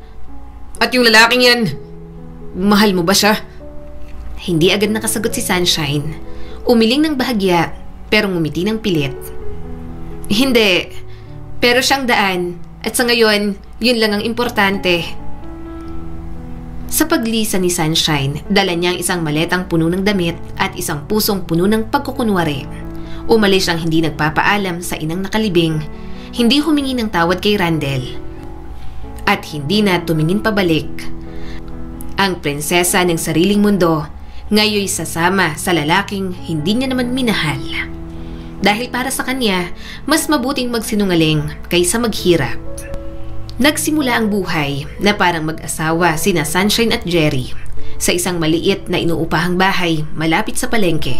At yung lalaking yan, mahal mo ba siya? Hindi agad nakasagot si Sunshine. Umiling ng bahagya, pero ngumiti ng pilit. Hindi, pero siyang daan, at sa ngayon, yun lang ang importante. Sa paglisa ni Sunshine, dala niya ang isang maletang puno ng damit at isang pusong puno ng pagkukunwari. Umalis siyang hindi nagpapaalam sa inang nakalibing, hindi humingi ng tawad kay Randel. At hindi na tumingin pabalik. Ang prinsesa ng sariling mundo, ngayoy sasama sa lalaking hindi niya naman minahal. Dahil para sa kanya, mas mabuting magsinungaling kaysa maghirap. Nagsimula ang buhay na parang mag-asawa sina Sunshine at Jerry sa isang maliit na inuupahang bahay malapit sa palengke.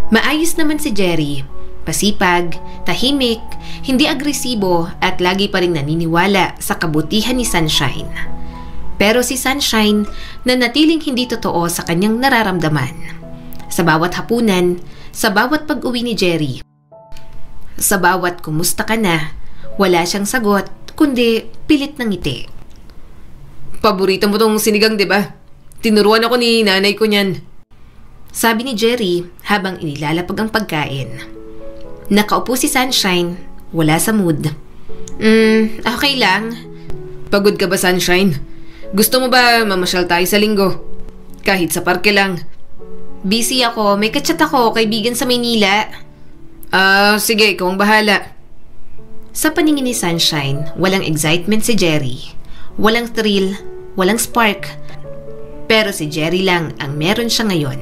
Maayos naman si Jerry, pasipag, tahimik, hindi agresibo at lagi pa rin naniniwala sa kabutihan ni Sunshine. Pero si Sunshine nanatiling hindi totoo sa kanyang nararamdaman. Sa bawat hapunan, sa bawat pag-uwi ni Jerry, sa bawat kumusta ka na, wala siyang sagot kundi pilit ng ngiti. Paborito mo tong sinigang, di ba? Tinuruan ako ni nanay ko niyan. Sabi ni Jerry habang inilalapag ang pagkain. Nakaupo si Sunshine, wala sa mood. Okay lang. Pagod ka ba, Sunshine? Gusto mo ba mamasyal tayo sa linggo? Kahit sa parke lang. Busy ako, may kachat ako, kaibigan sa Maynila. Sige, ikaw ang bahala. Sa paningin ni Sunshine, walang excitement si Jerry. Walang thrill, walang spark. Pero si Jerry lang ang meron siya ngayon.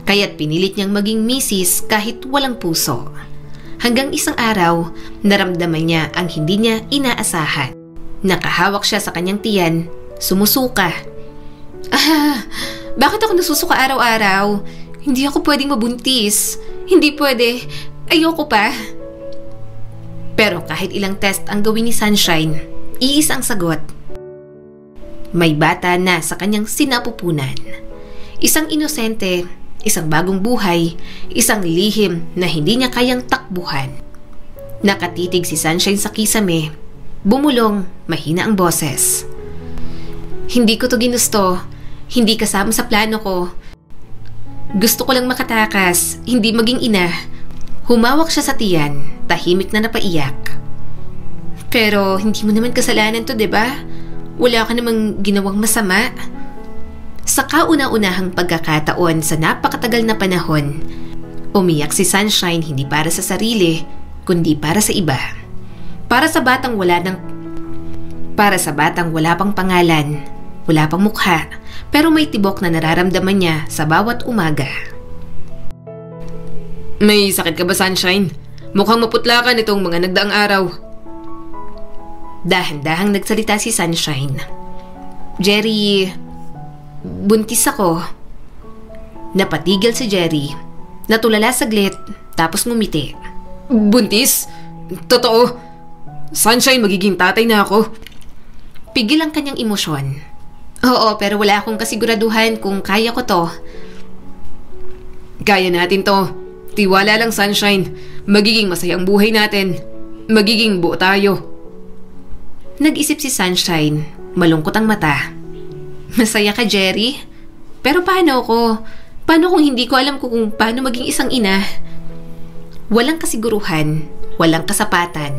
Kaya't pinilit niyang maging misis kahit walang puso. Hanggang isang araw, naramdaman niya ang hindi niya inaasahan. Nakahawak siya sa kanyang tiyan, sumusuka. Bakit ako nasusuka araw-araw? Hindi ako pwedeng mabuntis. Hindi pwede. Ayoko pa. Pero kahit ilang test ang gawin ni Sunshine, iis ang sagot. May bata na sa kanyang sinapupunan. Isang inosente, isang bagong buhay, isang lihim na hindi niya kayang takbuhan. Nakatitig si Sunshine sa kisame. Bumulong, mahina ang boses. Hindi ko to ginusto. Hindi kasama sa plano ko. Gusto ko lang makatakas, hindi maging ina. Humawak siya sa tiyan, tahimik na napaiyak. Pero hindi mo naman kasalanan to, 'di ba? Wala ka namang ginawang masama. Sa kauna-unahang pagkakataon sa napakatagal na panahon, umiyak si Sunshine hindi para sa sarili, kundi para sa iba. Para sa batang wala pang pangalan, wala pang mukha, pero may tibok na nararamdaman niya sa bawat umaga. May sakit ka ba, Sunshine? Mukhang maputla ka nitong mga nagdaang araw. Dahan-dahang nagsalita si Sunshine. Jerry, buntis ako. Napatigil si Jerry. Natulala saglit, tapos ngumiti. Buntis? Totoo? Sunshine, magiging tatay na ako. Pigil ang kanyang emosyon. Oo, pero wala akong kasiguraduhan kung kaya ko to. Kaya natin to. Tiwala lang, Sunshine. Magiging masayang buhay natin. Magiging buo tayo. Nag-isip si Sunshine. Malungkot ang mata. Masaya ka, Jerry? Pero paano ako? Paano kung hindi ko alam kung paano maging isang ina? Walang kasiguruhan, walang kasapatan.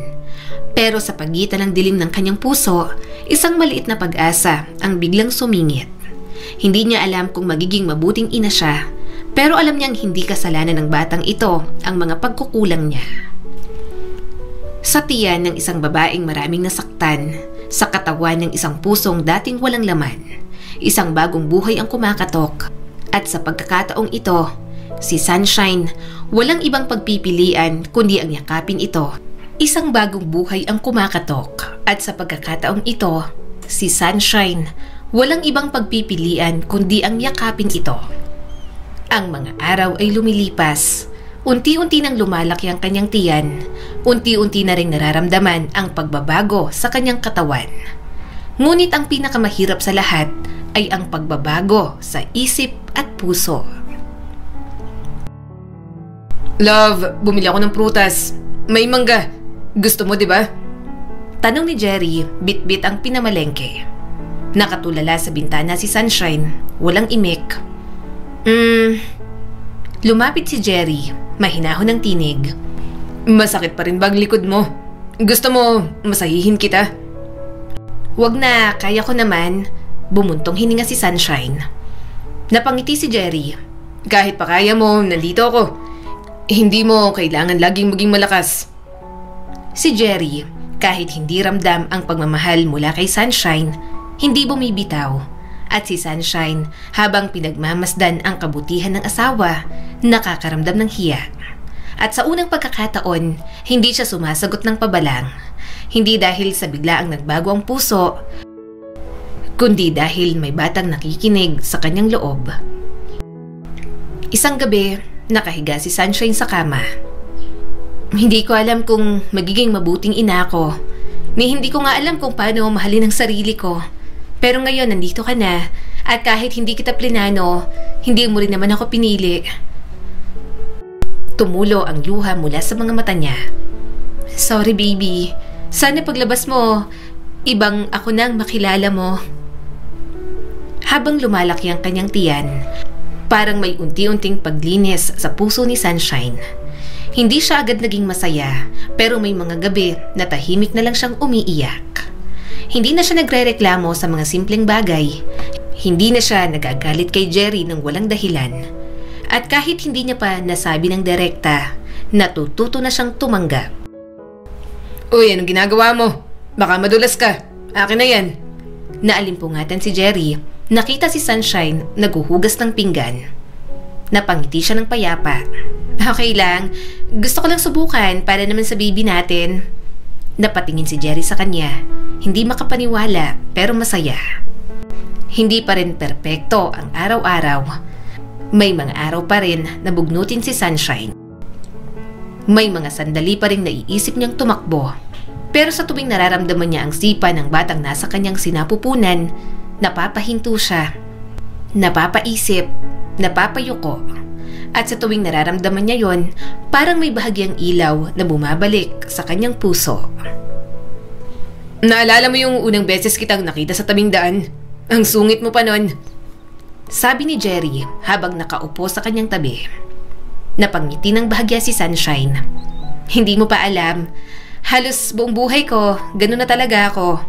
Pero sa pagitan ng dilim ng kanyang puso, isang maliit na pag-asa ang biglang sumingit. Hindi niya alam kung magiging mabuting ina siya, pero alam niyang hindi kasalanan ng batang ito ang mga pagkukulang niya. Sa tiyan ng isang babaeng maraming nasaktan, sa katawan ng isang pusong dating walang laman, isang bagong buhay ang kumakatok. At sa pagkakataong ito, si Sunshine, walang ibang pagpipilian kundi ang yakapin ito. Isang bagong buhay ang kumakatok. At sa pagkakataong ito, si Sunshine, walang ibang pagpipilian kundi ang yakapin ito. Ang mga araw ay lumilipas. Unti-unti nang lumalaki ang kanyang tiyan. Unti-unti na rin nararamdaman ang pagbabago sa kanyang katawan. Ngunit ang pinakamahirap sa lahat ay ang pagbabago sa isip at puso. Love, bumili ako ng prutas. May mangga. Gusto mo, di ba? Tanong ni Jerry, bit-bit ang pinamalengke. Nakatulala sa bintana si Sunshine, walang imik. Lumapit si Jerry, mahinahon ng tinig. Masakit pa rin ba ang likod mo? Gusto mo masahihin kita? Wag na, kaya ko naman. Bumuntong hininga si Sunshine. Napangiti si Jerry. Kahit pa kaya mo, nandito ako. Hindi mo kailangan laging maging malakas. Si Jerry, kahit hindi ramdam ang pagmamahal mula kay Sunshine, hindi bumibitaw. At si Sunshine, habang pinagmamasdan ang kabutihan ng asawa, nakakaramdam ng hiya. At sa unang pagkakataon, hindi siya sumasagot ng pabalang. Hindi dahil sa biglaang nagbago ang puso, kundi dahil may batang nakikinig sa kanyang loob. Isang gabi, nakahiga si Sunshine sa kama. Hindi ko alam kung magiging mabuting ina ako. Hindi ko nga alam kung paano mahalin ang sarili ko. Pero ngayon nandito ka na, at kahit hindi kita plinano, hindi mo rin naman ako pinili. Tumulo ang luha mula sa mga mata niya. Sorry baby, sana paglabas mo, ibang ako nang makilala mo. Habang lumalaki ang kanyang tiyan, parang may unti-unting paglinis sa puso ni Sunshine. Hindi siya agad naging masaya, pero may mga gabi na tahimik na lang siyang umiiyak. Hindi na siya nagrereklamo sa mga simpleng bagay. Hindi na siya nagagalit kay Jerry ng walang dahilan. At kahit hindi niya pa nasabi ng direkta, natututo na siyang tumanggap. Uy, anong ginagawa mo? Baka madulas ka. Akin na yan. Naalimpungatan si Jerry. Nakita si Sunshine naghuhugas ng pinggan. Napangiti siya ng payapa. Okay lang. Gusto ko lang subukan para naman sa baby natin. Napatingin si Jerry sa kanya. Hindi makapaniwala pero masaya. Hindi pa rin perpekto ang araw-araw. May mga araw pa rin na bugnutin si Sunshine. May mga sandali pa rin naiisip niyang tumakbo. Pero sa tuwing nararamdaman niya ang sipa ng batang nasa kanyang sinapupunan, napapahinto siya. Napapaisip, napapayuko. At sa tuwing nararamdaman niya yon, parang may bahagyang ilaw na bumabalik sa kanyang puso. Naalala mo yung unang beses kitang nakita sa tabing daan? Ang sungit mo pa nun. Sabi ni Jerry habang nakaupo sa kanyang tabi. Napangiti ng bahagya si Sunshine. Hindi mo pa alam. Halos buong buhay ko, ganun na talaga ako.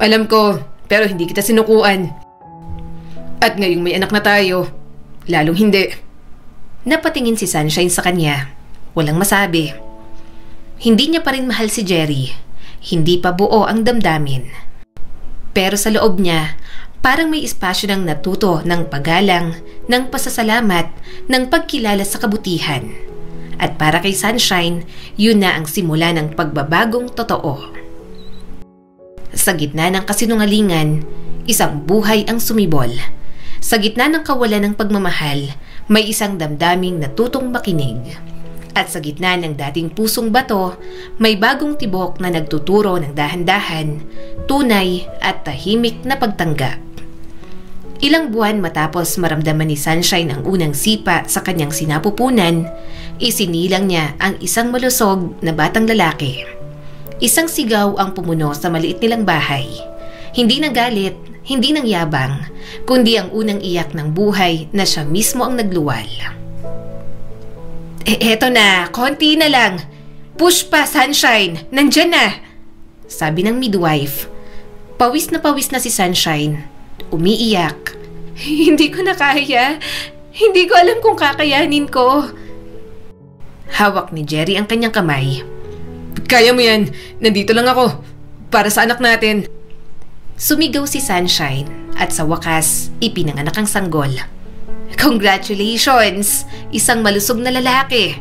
Alam ko, pero hindi kita sinukuan. At ngayong may anak na tayo, lalong hindi. Napatingin si Sunshine sa kanya. Walang masabi. Hindi niya pa rin mahal si Jerry. Hindi pa buo ang damdamin. Pero sa loob niya, parang may espasyo ng natuto ng paggalang, ng pasasalamat, ng pagkilala sa kabutihan. At para kay Sunshine, yun na ang simula ng pagbabagong totoo. Sa gitna ng kasinungalingan, isang buhay ang sumibol. Sa gitna ng kawalan ng pagmamahal, may isang damdaming natutong makinig. At sa gitna ng dating pusong bato, may bagong tibok na nagtuturo ng dahan-dahan, tunay at tahimik na pagtanggap. Ilang buwan matapos maramdaman ni Sunshine ang unang sipa sa kanyang sinapupunan, isinilang niya ang isang malusog na batang lalaki. Isang sigaw ang pumuno sa maliit nilang bahay. Hindi ng galit, hindi ng yabang, kundi ang unang iyak ng buhay na siya mismo ang nagluwal. Eto na, konti na lang. Push pa, Sunshine. Nandyan na. Sabi ng midwife. Pawis na si Sunshine. Umiiyak. Hindi ko na kaya. Hindi ko alam kung kakayanin ko. Hawak ni Jerry ang kanyang kamay. Kaya mo yan. Nandito lang ako. Para sa anak natin. Sumigaw si Sunshine at sa wakas, ipinanganak ang sanggol. Congratulations! Isang malusog na lalaki.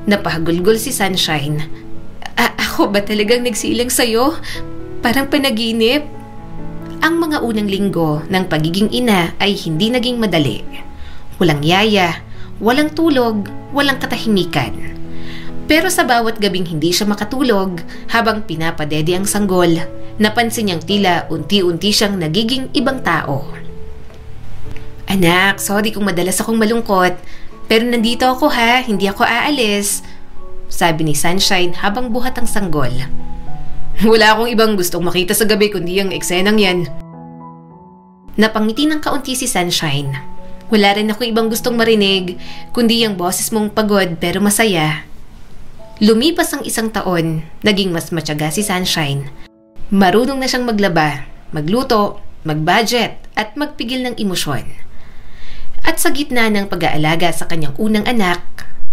Napahagulgol si Sunshine. Ako ba talagang nagsilang sa'yo? Parang panaginip. Ang mga unang linggo ng pagiging ina ay hindi naging madali. Walang yaya, walang tulog, walang katahimikan. Pero sa bawat gabing hindi siya makatulog habang pinapadede ang sanggol, napansin niyang tila unti-unti siyang nagiging ibang tao. Anak, sorry kung madalas akong malungkot, pero nandito ako ha, hindi ako aalis. Sabi ni Sunshine habang buhat ang sanggol. Wala akong ibang gustong makita sa gabi kundi ang eksenang yan. Napangiti ng kaunti si Sunshine. Wala rin ako ibang gustong marinig, kundi ang boses mong pagod pero masaya. Lumipas ang isang taon, naging mas matyaga si Sunshine. Marunong na siyang maglaba, magluto, mag-budget at magpigil ng emosyon. At sa gitna ng pag-aalaga sa kanyang unang anak,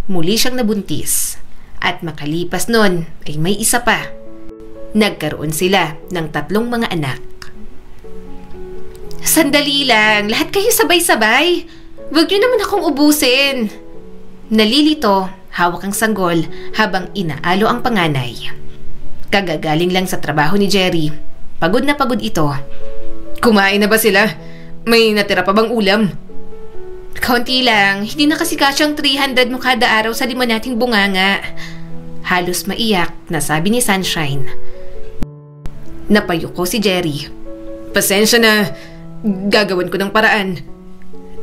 muli siyang nabuntis. At makalipas nun ay may isa pa. Nagkaroon sila ng 3 mga anak. Sandali lang, lahat kayo sabay-sabay. Huwag niyo naman akong ubusin. Nalilito, hawak ang sanggol habang inaalo ang panganay. Kagagaling lang sa trabaho ni Jerry. Pagod na pagod ito. Kumain na ba sila? May natira pa bang ulam? Kaunti lang, hindi na kasi kasyang 300 mo kada araw sa 5 nating bunganga. Halos maiyak na sabi ni Sunshine. Napayuko si Jerry. Pasensya na, gagawan ko ng paraan.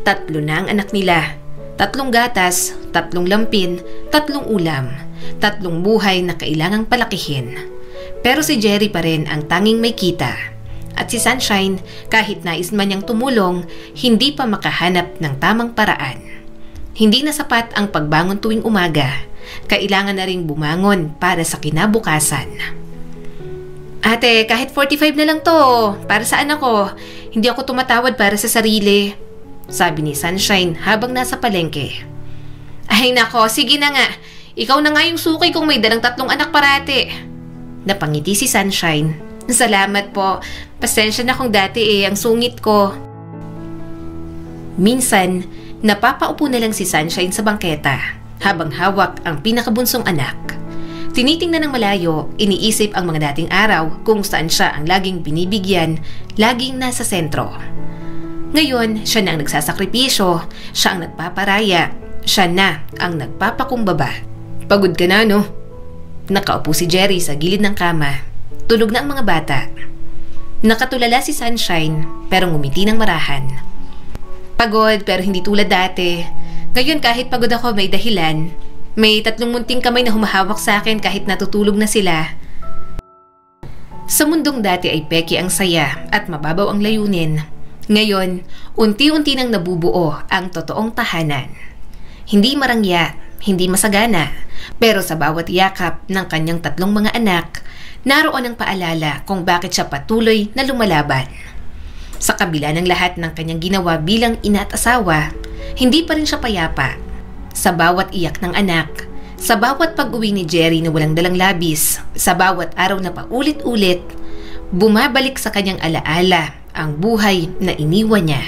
3 na ang anak nila. 3 gatas, 3 lampin, 3 ulam, 3 buhay na kailangang palakihin. Pero si Jerry pa rin ang tanging may kita. At si Sunshine, kahit nais man niyang tumulong, hindi pa makahanap ng tamang paraan. Hindi na sapat ang pagbangon tuwing umaga. Kailangan na ring bumangon para sa kinabukasan. Ate, kahit 45 na lang to. Para saan ako? Hindi ako tumatawad para sa sarili. Sabi ni Sunshine habang nasa palengke. Ay nako, sige na nga. Ikaw na nga yung suki kung may dalang 3 anak parate. Napangiti si Sunshine. Salamat po. Pasensya na kung dati ang sungit ko. Minsan, napapaupo na lang si Sunshine sa bangketa habang hawak ang pinakabunsong anak. Tinitingnan ng malayo, iniisip ang mga dating araw kung saan siya ang laging binibigyan, laging nasa sentro. Ngayon, siya na ang nagsasakripisyo, siya ang nagpaparaya, siya na ang nagpapakumbaba. Pagod ka na, no? Nakaupo si Jerry sa gilid ng kama. Tulog na ang mga bata. Nakatulala si Sunshine pero ngumiti ng marahan. Pagod pero hindi tulad dati. Ngayon kahit pagod ako may dahilan. May 3 munting kamay na humahawak sa akin kahit natutulog na sila. Sa mundong dati ay peki ang saya at mababaw ang layunin. Ngayon, unti-unti nang nabubuo ang totoong tahanan. Hindi marangya, hindi masagana, pero sa bawat yakap ng kanyang 3 mga anak, naroon ang paalala kung bakit siya patuloy na lumalaban. Sa kabila ng lahat ng kanyang ginawa bilang ina at asawa, hindi pa rin siya payapa. Sa bawat iyak ng anak, sa bawat pag-uwi ni Jerry na walang dalang labis, sa bawat araw na paulit-ulit, bumabalik sa kanyang alaala ang buhay na iniwan niya.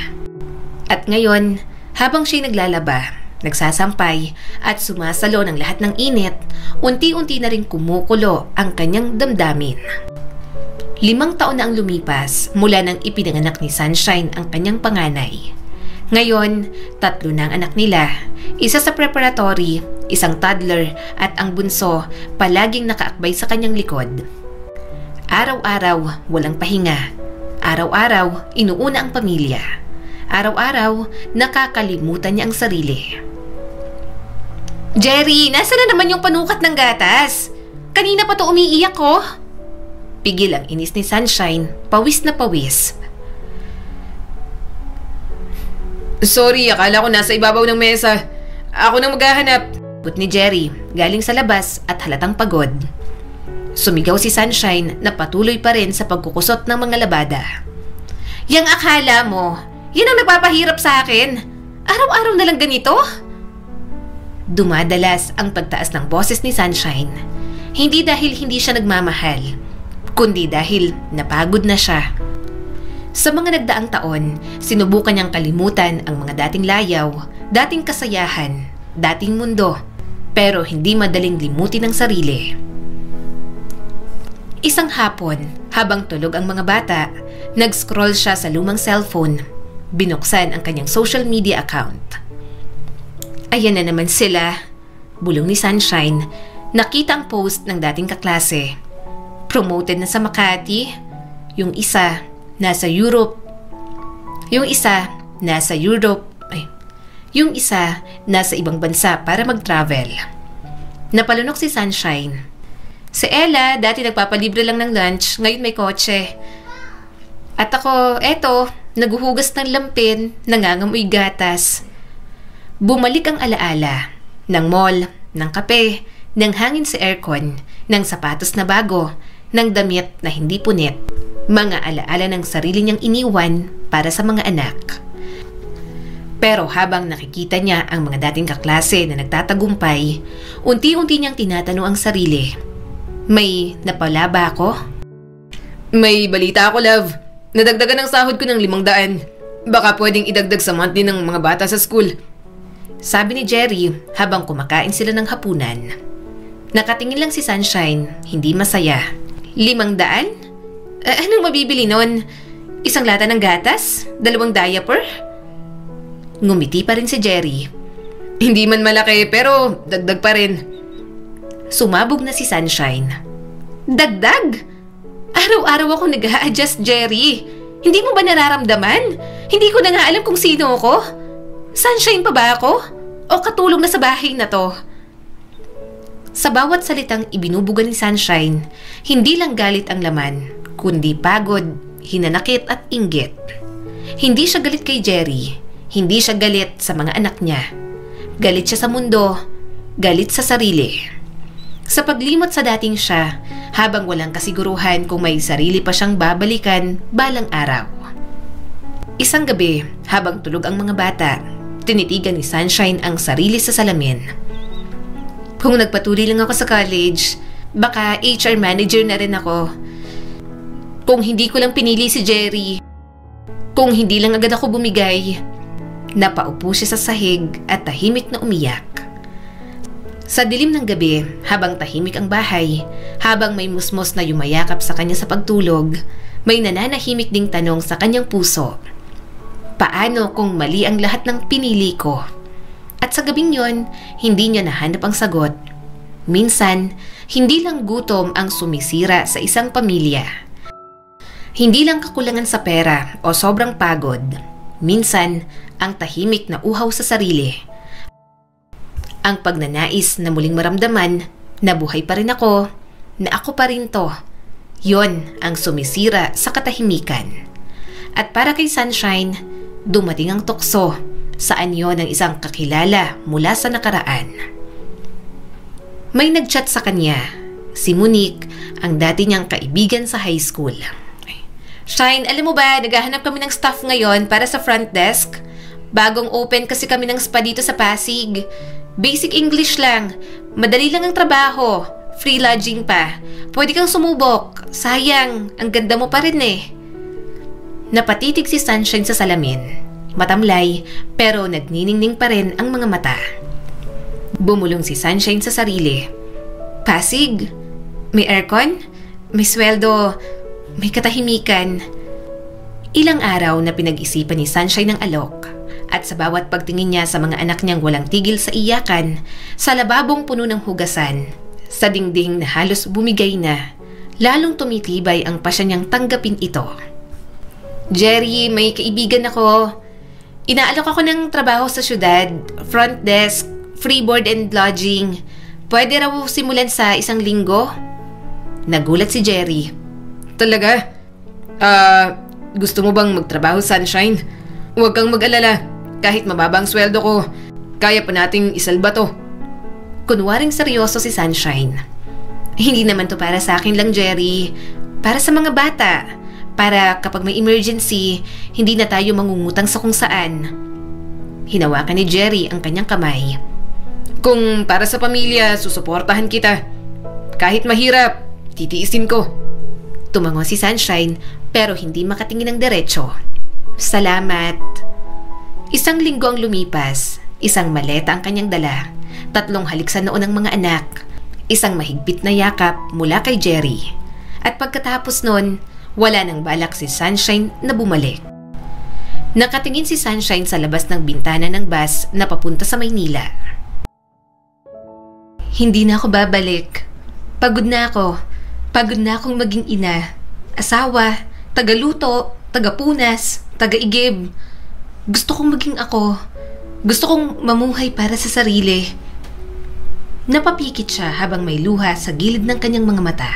At ngayon, habang siya'y naglalaba, nagsasampay at sumasalo ng lahat ng init, unti-unti na rin kumukulo ang kanyang damdamin. 5 taon na ang lumipas mula nang ipinanganak ni Sunshine ang kanyang panganay. Ngayon, 3 na ang anak nila, isa sa preparatory, isang toddler at ang bunso palaging nakaakbay sa kanyang likod. Araw-araw, walang pahinga. Araw-araw, inuuna ang pamilya. Araw-araw, nakakalimutan niya ang sarili. Jerry, nasa na naman yung panukat ng gatas? Kanina pa to umiiyak ko. Pigil ang inis ni Sunshine, pawis na pawis. Sorry, akala ko nasa ibabaw ng mesa. Ako nang maghahanap. Put ni Jerry, galing sa labas at halatang pagod. Sumigaw si Sunshine na patuloy pa rin sa pagkukusot ng mga labada. Yang akala mo, yan ang nagpapahirap sa akin. Araw-araw na lang ganito? Dumadalas ang pagtaas ng boses ni Sunshine. Hindi dahil hindi siya nagmamahal, kundi dahil napagod na siya. Sa mga nagdaang taon, sinubukan niyang kalimutan ang mga dating layaw, dating kasayahan, dating mundo, pero hindi madaling limutin ang sarili. Isang hapon, habang tulog ang mga bata, nag-scroll siya sa lumang cellphone. Binuksan ang kanyang social media account. Ayan na naman sila, bulong ni Sunshine. Nakita ang post ng dating kaklase. Promoted na sa Makati. Yung isa, nasa Europe. Yung isa, nasa ibang bansa para mag-travel. Napalunok si Sunshine. Si Ella, dati nagpapalibre lang ng lunch, ngayon may kotse. At ako, eto, naguhugas ng lampin, nangangamoy gatas. Bumalik ang alaala ng mall, ng kape, ng hangin sa aircon, ng sapatos na bago, ng damit na hindi punit. Mga alaala ng sarili niyang iniwan para sa mga anak. Pero habang nakikita niya ang mga dating kaklase na nagtatagumpay, unti-unti niyang tinatanong ang sarili. May napala ba ako? May balita ako, love. Nadagdagan ang sahod ko ng 500. Baka pwedeng idagdag sa monthly ng mga bata sa school. Sabi ni Jerry habang kumakain sila ng hapunan. Nakatingin lang si Sunshine, hindi masaya. 500? Anong mabibili nun? Isang lata ng gatas? 2 diaper? Ngumiti pa rin si Jerry. Hindi man malaki pero dagdag pa rin. Sumabog na si Sunshine. Dagdag? Araw-araw ako nag-a-adjust, Jerry. Hindi mo ba nararamdaman? Hindi ko na nga alam kung sino ako. Sunshine pa ba ako? O katulong na sa bahay na to? Sa bawat salitang ibinubuga ni Sunshine, hindi lang galit ang laman, kundi pagod, hinanakit at inggit. Hindi siya galit kay Jerry. Hindi siya galit sa mga anak niya. Galit siya sa mundo. Galit sa sarili. Sa paglimot sa dating siya, habang walang kasiguruhan kung may sarili pa siyang babalikan balang araw. Isang gabi, habang tulog ang mga bata, tinitigan ni Sunshine ang sarili sa salamin. Kung nagpatuloy lang ako sa college, baka HR manager na rin ako. Kung hindi ko lang pinili si Jerry, kung hindi lang agad ako bumigay. Napaupo siya sa sahig at tahimik na umiyak. Sa dilim ng gabi, habang tahimik ang bahay, habang may musmos na yumayakap sa kanya sa pagtulog, may nananahimik ding tanong sa kanyang puso. Paano kung mali ang lahat ng pinili ko? At sa gabing yon, hindi niya nahanap ang sagot. Minsan, hindi lang gutom ang sumisira sa isang pamilya. Hindi lang kakulangan sa pera o sobrang pagod. Minsan, ang tahimik na uhaw sa sarili. Ang pagnanais na muling maramdaman na buhay pa rin ako, na ako pa rin to. Yon ang sumisira sa katahimikan. At para kay Sunshine, dumating ang tukso. Saan yon ang isang kakilala mula sa nakaraan. May nagchat sa kanya, si Monique, ang dati niyang kaibigan sa high school. Shine, alam mo ba, naghahanap kami ng staff ngayon para sa front desk. Bagong open kasi kami ng spa dito sa Pasig. Basic English lang. Madali lang ang trabaho. Free lodging pa. Pwede kang sumubok. Sayang, ang ganda mo pa rin eh. Napatitig si Sunshine sa salamin. Matamlay, pero nagniningning pa rin ang mga mata. Bumulong si Sunshine sa sarili. Pasig? May aircon? May sweldo? May katahimikan? Ilang araw na pinag-isipan ni Sunshine ng alok. At sa bawat pagtingin niya sa mga anak niyang walang tigil sa iyakan, sa lababong puno ng hugasan, sa dingding na halos bumigay na, lalong tumitibay ang pasya niyang tanggapin ito. Jerry, may kaibigan ako. Inaalok ako ng trabaho sa syudad, front desk, free board and lodging. Pwede raw simulan sa 1 linggo? Nagulat si Jerry. Talaga? Gusto mo bang magtrabaho, Sunshine? Huwag kang mag-alala. Kahit mababang sweldo ko, kaya pa nating isalba to. Kunwaring seryoso si Sunshine. Hindi naman to para sa akin lang, Jerry. Para sa mga bata. Para kapag may emergency, hindi na tayo mangungutang sa kung saan. Hinawakan ni Jerry ang kanyang kamay. Kung para sa pamilya, susuportahan kita. Kahit mahirap, titiisin ko. Tumango si Sunshine pero hindi makatingin ng diretso. Salamat. 1 linggo ang lumipas. 1 maleta ang kanyang dala. 3 halik sa noon ng mga anak. 1 mahigpit na yakap mula kay Jerry. At pagkatapos nun, wala nang balak si Sunshine na bumalik. Nakatingin si Sunshine sa labas ng bintana ng bus na papunta sa Maynila. Hindi na ako babalik. Pagod na ako. Pagod na akong maging ina. Asawa, tagaluto, tagapunas, tagaigib. Gusto kong maging ako. Gusto kong mamuhay para sa sarili. Napapikit siya habang may luha sa gilid ng kanyang mga mata.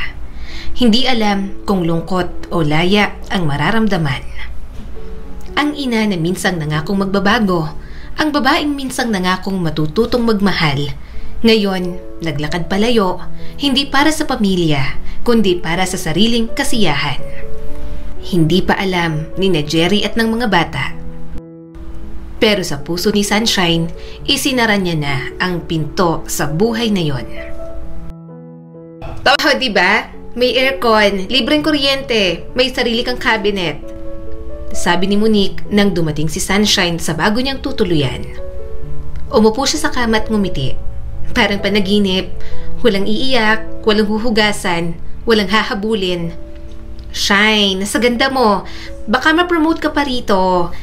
Hindi alam kung lungkot o laya ang mararamdaman. Ang ina na minsang nangakong magbabago, ang babaeng minsang nangakong matututong magmahal, ngayon naglakad palayo, hindi para sa pamilya, kundi para sa sariling kasiyahan. Hindi pa alam ni na Jerry at ng mga bata. Pero sa puso ni Sunshine, isinara niya na ang pinto sa buhay na yon. Oh, diba? May aircon, libreng kuryente, may sarili kang cabinet. Sabi ni Monique nang dumating si Sunshine sa bago niyang tutuluyan. Umupo siya sa kama at ngumiti. Parang panaginip, walang iiyak, walang huhugasan, walang hahabulin. Shine, sa ganda mo, baka ma-promote ka pa rito.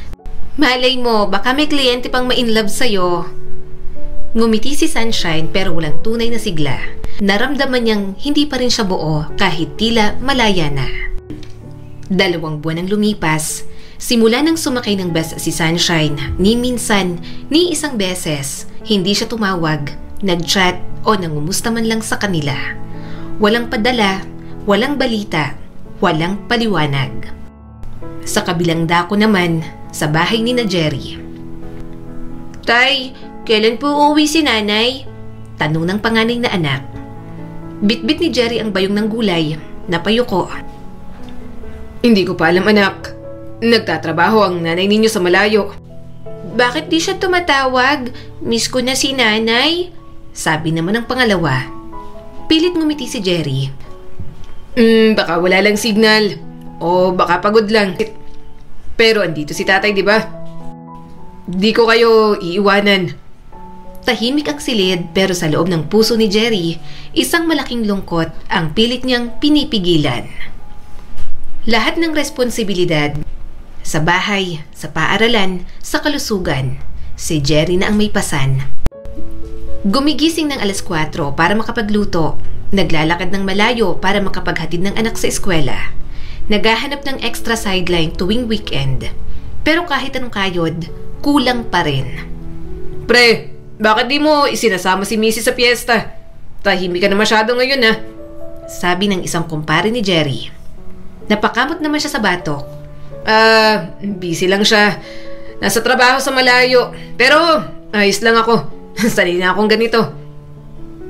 Malay mo, baka may kliyente pang ma-inlove sa'yo. Ngumiti si Sunshine pero walang tunay na sigla. Naramdaman niyang hindi pa rin siya buo kahit tila malaya na. 2 buwan ang lumipas. Simula nang sumakay ng bus si Sunshine, ni minsan, ni 1 beses, hindi siya tumawag, nag-chat o nangumusta man lang sa kanila. Walang padala, walang balita, walang paliwanag. Sa kabilang dako naman, sa bahay ni na Jerry. Tay, kailan po uuwi si nanay? Tanong ng panganay na anak. Bitbit ni Jerry ang bayong ng gulay, napayuko. Hindi ko pa alam, anak. Nagtatrabaho ang nanay ninyo sa malayo. Bakit di siya tumatawag? Miss ko na si nanay. Sabi naman ng pangalawa. Pilit ngumiti si Jerry. Baka wala lang signal. O baka pagod lang. Pero andito si tatay, di ba? Di ko kayo iiwanan. Tahimik ang silid pero sa loob ng puso ni Jerry, isang malaking lungkot ang pilit niyang pinipigilan. Lahat ng responsibilidad, sa bahay, sa paaralan, sa kalusugan, si Jerry na ang may pasan. Gumigising ng 4:00 para makapagluto, naglalakad ng malayo para makapaghatid ng anak sa eskwela. Naghahanap ng extra sideline tuwing weekend. Pero kahit anong kayod, kulang pa rin. Pre, bakit di mo isinasama si Missy sa piyesta? Tahimik ka na masyado ngayon ah. Sabi ng isang kumpare ni Jerry. Napakamot naman siya sa batok. Busy lang siya. Nasa trabaho sa malayo. Pero ayos lang ako. Sanay na akong ganito.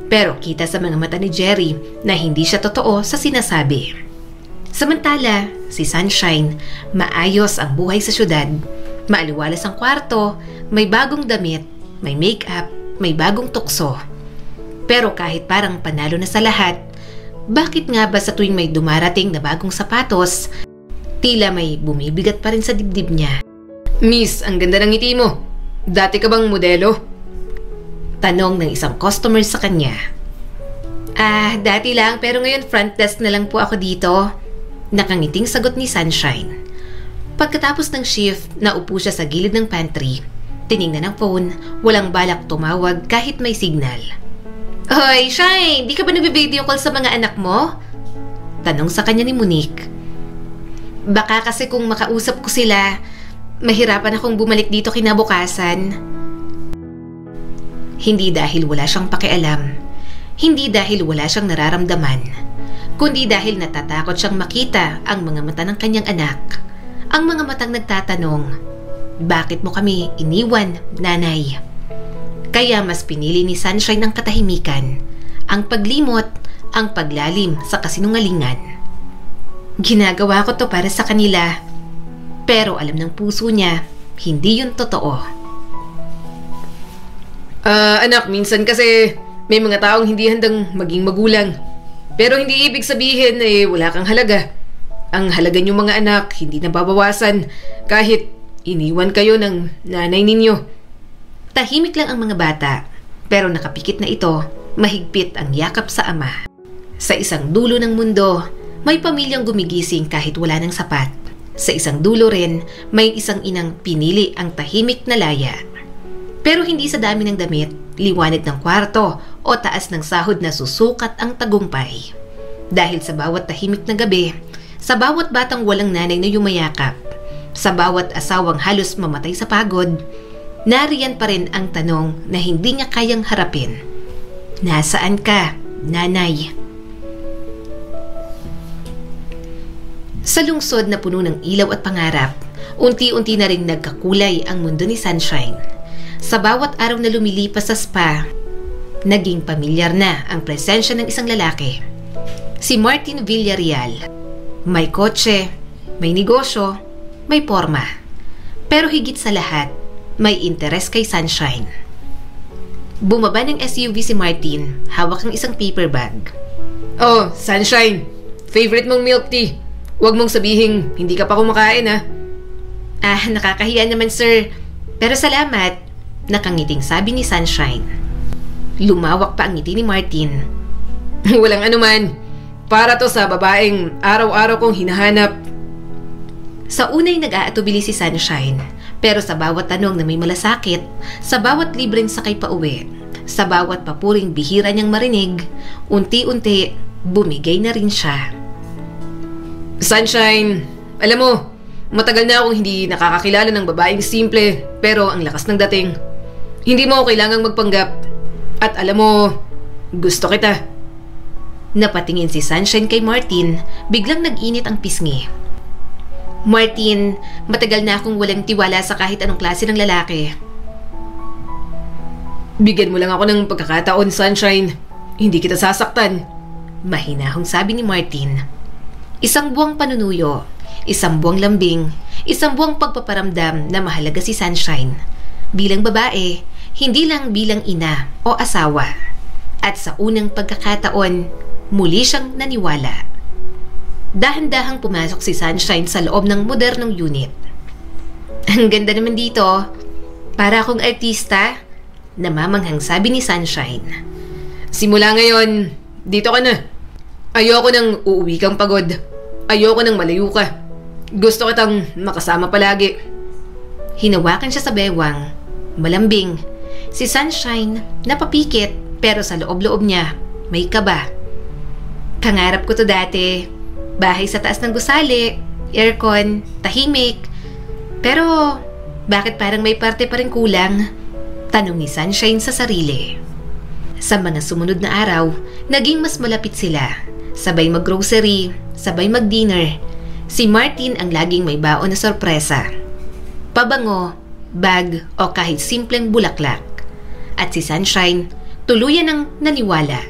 Pero kita sa mga mata ni Jerry na hindi siya totoo sa sinasabi. Samantala, si Sunshine, maayos ang buhay sa syudad. Maaliwalas ang kwarto, may bagong damit, may make-up, may bagong tukso. Pero kahit parang panalo na sa lahat, bakit nga ba sa tuwing may dumarating na bagong sapatos, tila may bumibigat pa rin sa dibdib niya? Miss, ang ganda ng ngiti mo. Dati ka bang modelo? Tanong ng isang customer sa kanya. Dati lang pero ngayon front desk na lang po ako dito. Nakangiting sagot ni Sunshine. Pagkatapos ng shift, naupo siya sa gilid ng pantry. Tiningnan ang phone, walang balak tumawag kahit may signal. Hoy, Shine! Di ka ba nagbe-video call sa mga anak mo? Tanong sa kanya ni Monique. Baka kasi kung makausap ko sila, mahirapan akong bumalik dito kinabukasan. Hindi dahil wala siyang pakialam, hindi dahil wala siyang nararamdaman, kundi dahil natatakot siyang makita ang mga mata ng kanyang anak. Ang mga matang nagtatanong, bakit mo kami iniwan, nanay? Kaya mas pinili ni Sunshine ang katahimikan, ang paglimot, ang paglalim sa kasinungalingan. Ginagawa ko to para sa kanila, pero alam ng puso niya, hindi yun totoo. Anak, minsan kasi may mga taong hindi handang maging magulang. Pero hindi ibig sabihin wala kang halaga. Ang halaga niyong mga anak hindi nababawasan kahit iniwan kayo ng nanay ninyo. Tahimik lang ang mga bata, pero nakapikit na ito, mahigpit ang yakap sa ama. Sa isang dulo ng mundo, may pamilyang gumigising kahit wala ng sapat. Sa isang dulo rin, may isang inang pinili ang tahimik na laya. Pero hindi sa dami ng damit, liwanag ng kwarto o taas ng sahod na susukat ang tagumpay. Dahil sa bawat tahimik na gabi, sa bawat batang walang nanay na yumayakap, sa bawat asawang halos mamatay sa pagod, nariyan pa rin ang tanong na hindi niya kayang harapin. Nasaan ka, nanay? Sa lungsod na puno ng ilaw at pangarap, unti-unti na rin nagkakulay ang mundo ni Sunshine. Sa bawat araw na lumilipas sa spa, naging pamilyar na ang presensya ng isang lalaki. Si Martin Villarreal. May kotse, may negosyo, may porma. Pero higit sa lahat, may interes kay Sunshine. Bumaba ng SUV si Martin, hawak ng isang paper bag. Oh, Sunshine, favorite mong milk tea. Huwag mong sabihin hindi ka pa kumakain ha. Nakakahiya naman sir. Pero salamat, nakangiting sabi ni Sunshine. Lumawak pa ang ngiti ni Martin. Walang anuman. Para to sa babaeng araw-araw kong hinahanap. Sa unay nag-aatubili si Sunshine. Pero sa bawat tanong na may malasakit, sa bawat libreng sakay pa uwi, sa bawat papuring bihira niyang marinig, unti-unti bumigay na rin siya. Sunshine, alam mo, matagal na akong hindi nakakakilala ng babaeng simple pero ang lakas ng dating. Hindi mo kailangang magpanggap. At alam mo, gusto kita. Napatingin si Sunshine kay Martin, biglang nag-init ang pisngi. Martin, matagal na akong walang tiwala sa kahit anong klase ng lalaki. Bigyan mo lang ako ng pagkakataon, Sunshine. Hindi kita sasaktan. Mahinahong sabi ni Martin. Isang buwang panunuyo, isang buwang lambing, isang buwang pagpaparamdam na mahalaga si Sunshine. Bilang babae, hindi lang bilang ina o asawa. At sa unang pagkakataon, muli siyang naniwala. Dahan-dahang pumasok si Sunshine sa loob ng modernong unit. Ang ganda naman dito. Para akong artista, namamanghang sabi ni Sunshine. Simula ngayon, dito ka na. Ayoko nang uuwi kang pagod. Ayoko nang malayo ka. Gusto kitang makasama palagi. Hinawakan siya sa bewang. Malambing. Si Sunshine, napapikit pero sa loob-loob niya, may kaba. Pangarap ko to dati. Bahay sa taas ng gusali, aircon, tahimik. Pero bakit parang may parte pa rin kulang? Tanong ni Sunshine sa sarili. Sa mga sumunod na araw, naging mas malapit sila. Sabay mag-grocery, sabay mag-dinner. Si Martin ang laging may baon na sorpresa. Pabango, bag o kahit simpleng bulaklak. At si Sunshine, tuluyan ang naniwala.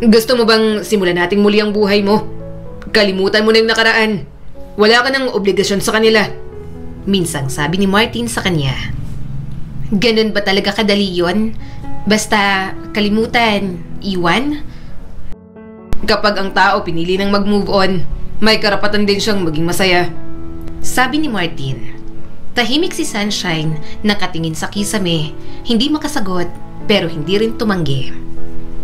Gusto mo bang simulan nating muli ang buhay mo? Kalimutan mo na yung nakaraan. Wala ka ng obligasyon sa kanila. Minsang sabi ni Martin sa kanya. Ganun ba talaga kadali yun? Basta kalimutan, iwan? Kapag ang tao pinili ng mag-move on, may karapatan din siyang maging masaya. Sabi ni Martin. Tahimik si Sunshine, nakatingin sa kisame, hindi makasagot pero hindi rin tumanggi.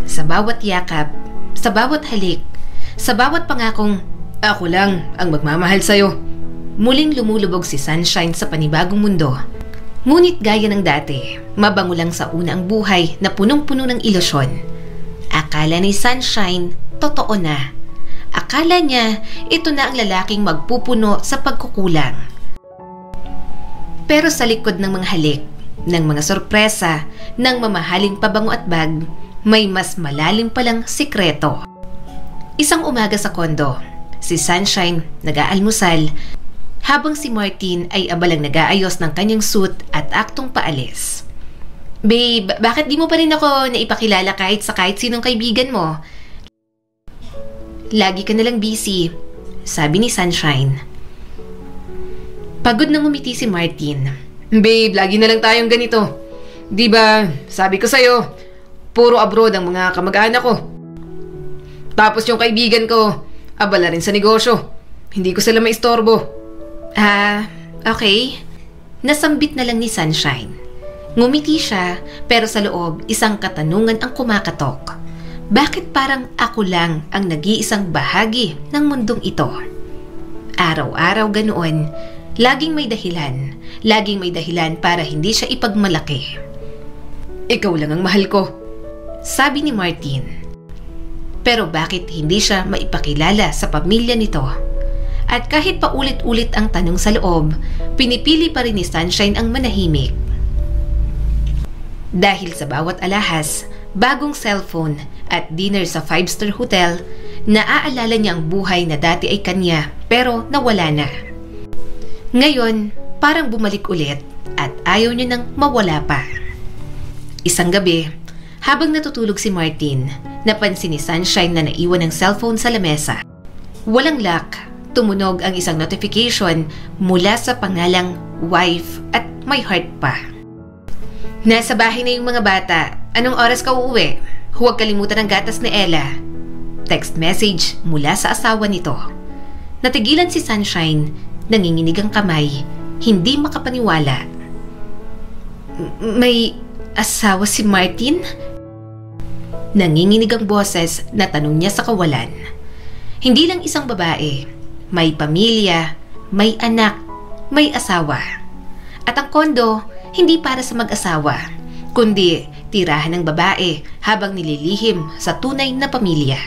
Sa bawat yakap, sa bawat halik, sa bawat pangakong ako lang ang magmamahal sa'yo. Muling lumulubog si Sunshine sa panibagong mundo. Ngunit gaya ng dati, mabango lang sa una ang buhay na punong-puno ng ilusyon. Akala ni Sunshine, totoo na. Akala niya, ito na ang lalaking magpupuno sa pagkukulang. Pero sa likod ng mga halik, ng mga sorpresa, ng mamahaling pabango at bag, may mas malalim palang sikreto. Isang umaga sa kondo, si Sunshine nag-aalmusal habang si Martin ay abalang nag-aayos ng kanyang suit at aktong paalis. Babe, bakit di mo pa rin ako naipakilala kahit sinong kaibigan mo? Lagi ka nalang busy, sabi ni Sunshine. Pagod na ngumiti si Martin. Babe, lagi na lang tayong ganito. Di ba, sabi ko sa'yo, puro abroad ang mga kamag-anak ko. Tapos yung kaibigan ko, abala rin sa negosyo. Hindi ko sila maistorbo. Okay. Nasambit na lang ni Sunshine. Ngumiti siya, pero sa loob, isang katanungan ang kumakatok. Bakit parang ako lang ang nag-iisang bahagi ng mundong ito? Araw-araw ganoon, laging may dahilan para hindi siya ipagmalaki. Ikaw lang ang mahal ko, sabi ni Martin. Pero bakit hindi siya maipakilala sa pamilya nito? At kahit paulit-ulit ang tanong sa loob, pinipili pa rin ni Sunshine ang manahimik. Dahil sa bawat alahas, bagong cellphone at dinner sa 5-star hotel, naaalala niya ang buhay na dati ay kanya pero nawala na. Ngayon, parang bumalik ulit at ayaw niya nang mawala pa. Isang gabi, habang natutulog si Martin, napansin ni Sunshine na naiwan ang cellphone sa lamesa. Walang lock, tumunog ang isang notification mula sa pangalang wife at may heart pa. Nasa bahay na yung mga bata. Anong oras ka uuwi? Huwag kalimutan ang gatas ni Ella. Text message mula sa asawa nito. Natigilan si Sunshine, nanginginig ang kamay, hindi makapaniwala. May asawa si Martin? Nanginginig ang boses na tanong niya sa kawalan. Hindi lang isang babae, may pamilya, may anak, may asawa. At ang kondo, hindi para sa mag-asawa, kundi tirahan ng babae habang nililihim sa tunay na pamilya.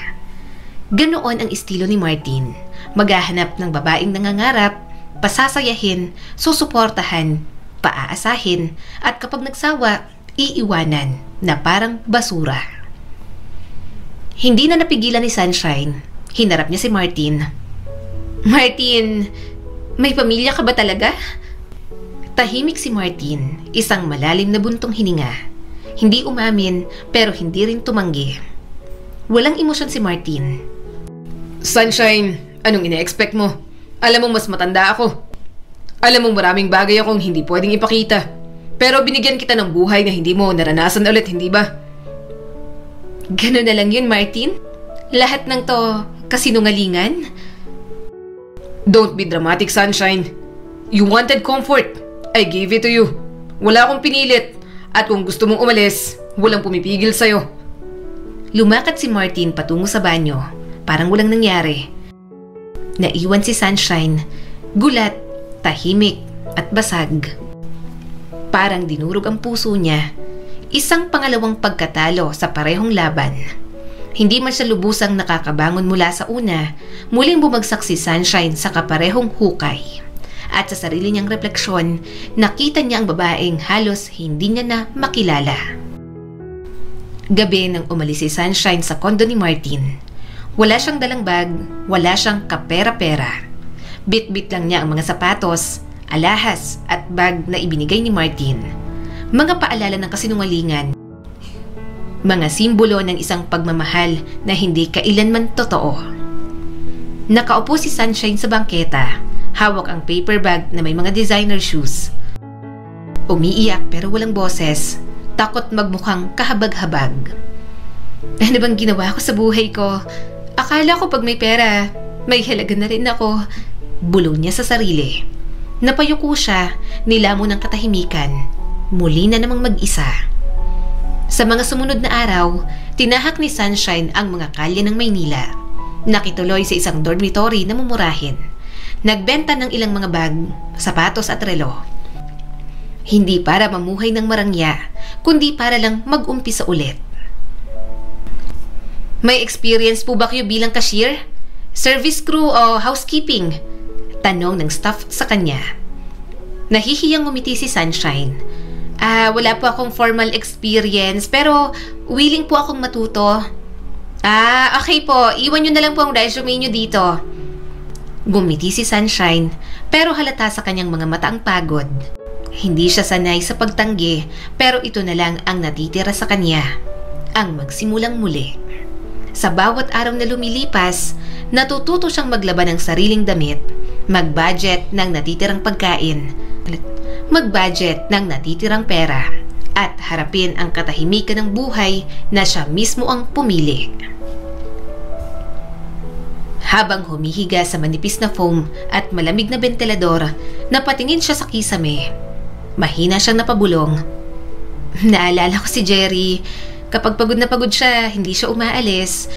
Ganoon ang estilo ni Martin. Maghahanap ng babaeng nangangarap, pasasayahin, susuportahan, paaasahin, at kapag nagsawa, iiwanan na parang basura. Hindi na napigilan ni Sunshine. Hinarap niya si Martin. Martin, may pamilya ka ba talaga? Tahimik si Martin, isang malalim na buntong hininga. Hindi umamin pero hindi rin tumanggi. Walang emosyon si Martin. Sunshine, anong ina-expect mo? Alam mong mas matanda ako. Alam mong maraming bagay akong hindi pwedeng ipakita. Pero binigyan kita ng buhay na hindi mo naranasan ulit, hindi ba? Ganun na lang yun, Martin? Lahat ng to kasinungalingan? Don't be dramatic, Sunshine. You wanted comfort. I gave it to you. Wala akong pinilit. At kung gusto mong umalis, walang pumipigil sa'yo. Lumakad si Martin patungo sa banyo. Parang walang nangyari. Naiwan si Sunshine. Gulat, tahimik, at basag. Parang dinurog ang puso niya. Isang pangalawang pagkatalo sa parehong laban. Hindi man siya lubusang nakakabangon mula sa una, muling bumagsak si Sunshine sa kaparehong hukay. at sa sarili niyang refleksyon, nakita niya ang babaeng halos hindi niya na makilala. Gabi nang umalis si Sunshine sa kondo ni Martin. Wala siyang dalang bag, wala siyang kapera-pera. Bit-bit lang niya ang mga sapatos, alahas at bag na ibinigay ni Martin. Mga paalala ng kasinungalingan. Mga simbolo ng isang pagmamahal na hindi kailanman totoo. Nakaupo si Sunshine sa bangketa, hawak ang paper bag na may mga designer shoes. Umiiyak pero walang boses, takot magmukhang kahabag-habag. Ano bang ginawa ko sa buhay ko? Akala ko pag may pera, may halaga na rin ako. Bulong niya sa sarili. Napayuko siya, nilamon ng katahimikan. Muli na namang mag-isa. Sa mga sumunod na araw, tinahak ni Sunshine ang mga kalye ng Maynila. Nakituloy sa isang dormitory na mumurahin. Nagbenta ng ilang mga bag, sapatos at relo. Hindi para mamuhay ng marangya, kundi para lang mag-umpisa ulit. May experience po ba kayo bilang cashier? Service crew o housekeeping? Tanong ng staff sa kanya. Nahihiyang ngumiti si Sunshine. Wala po akong formal experience pero willing po akong matuto. Okay po. Iwan nyo na lang po ang resume nyo dito. Gumiti si Sunshine pero halata sa kanyang mga mata ang pagod. Hindi siya sanay sa pagtanggi pero ito na lang ang natitira sa kanya. Ang magsimulang muli. Sa bawat araw na lumilipas, natututo siyang maglaban ng sariling damit, mag-budget ng natitirang pagkain, mag-budget ng natitirang pera, at harapin ang katahimikan ng buhay na siya mismo ang pumili. Habang humihiga sa manipis na foam at malamig na bentilador, napatingin siya sa kisame. Mahina siyang napabulong. Naalala ko si Jerry. Kapag pagod na pagod siya, hindi siya umaalis.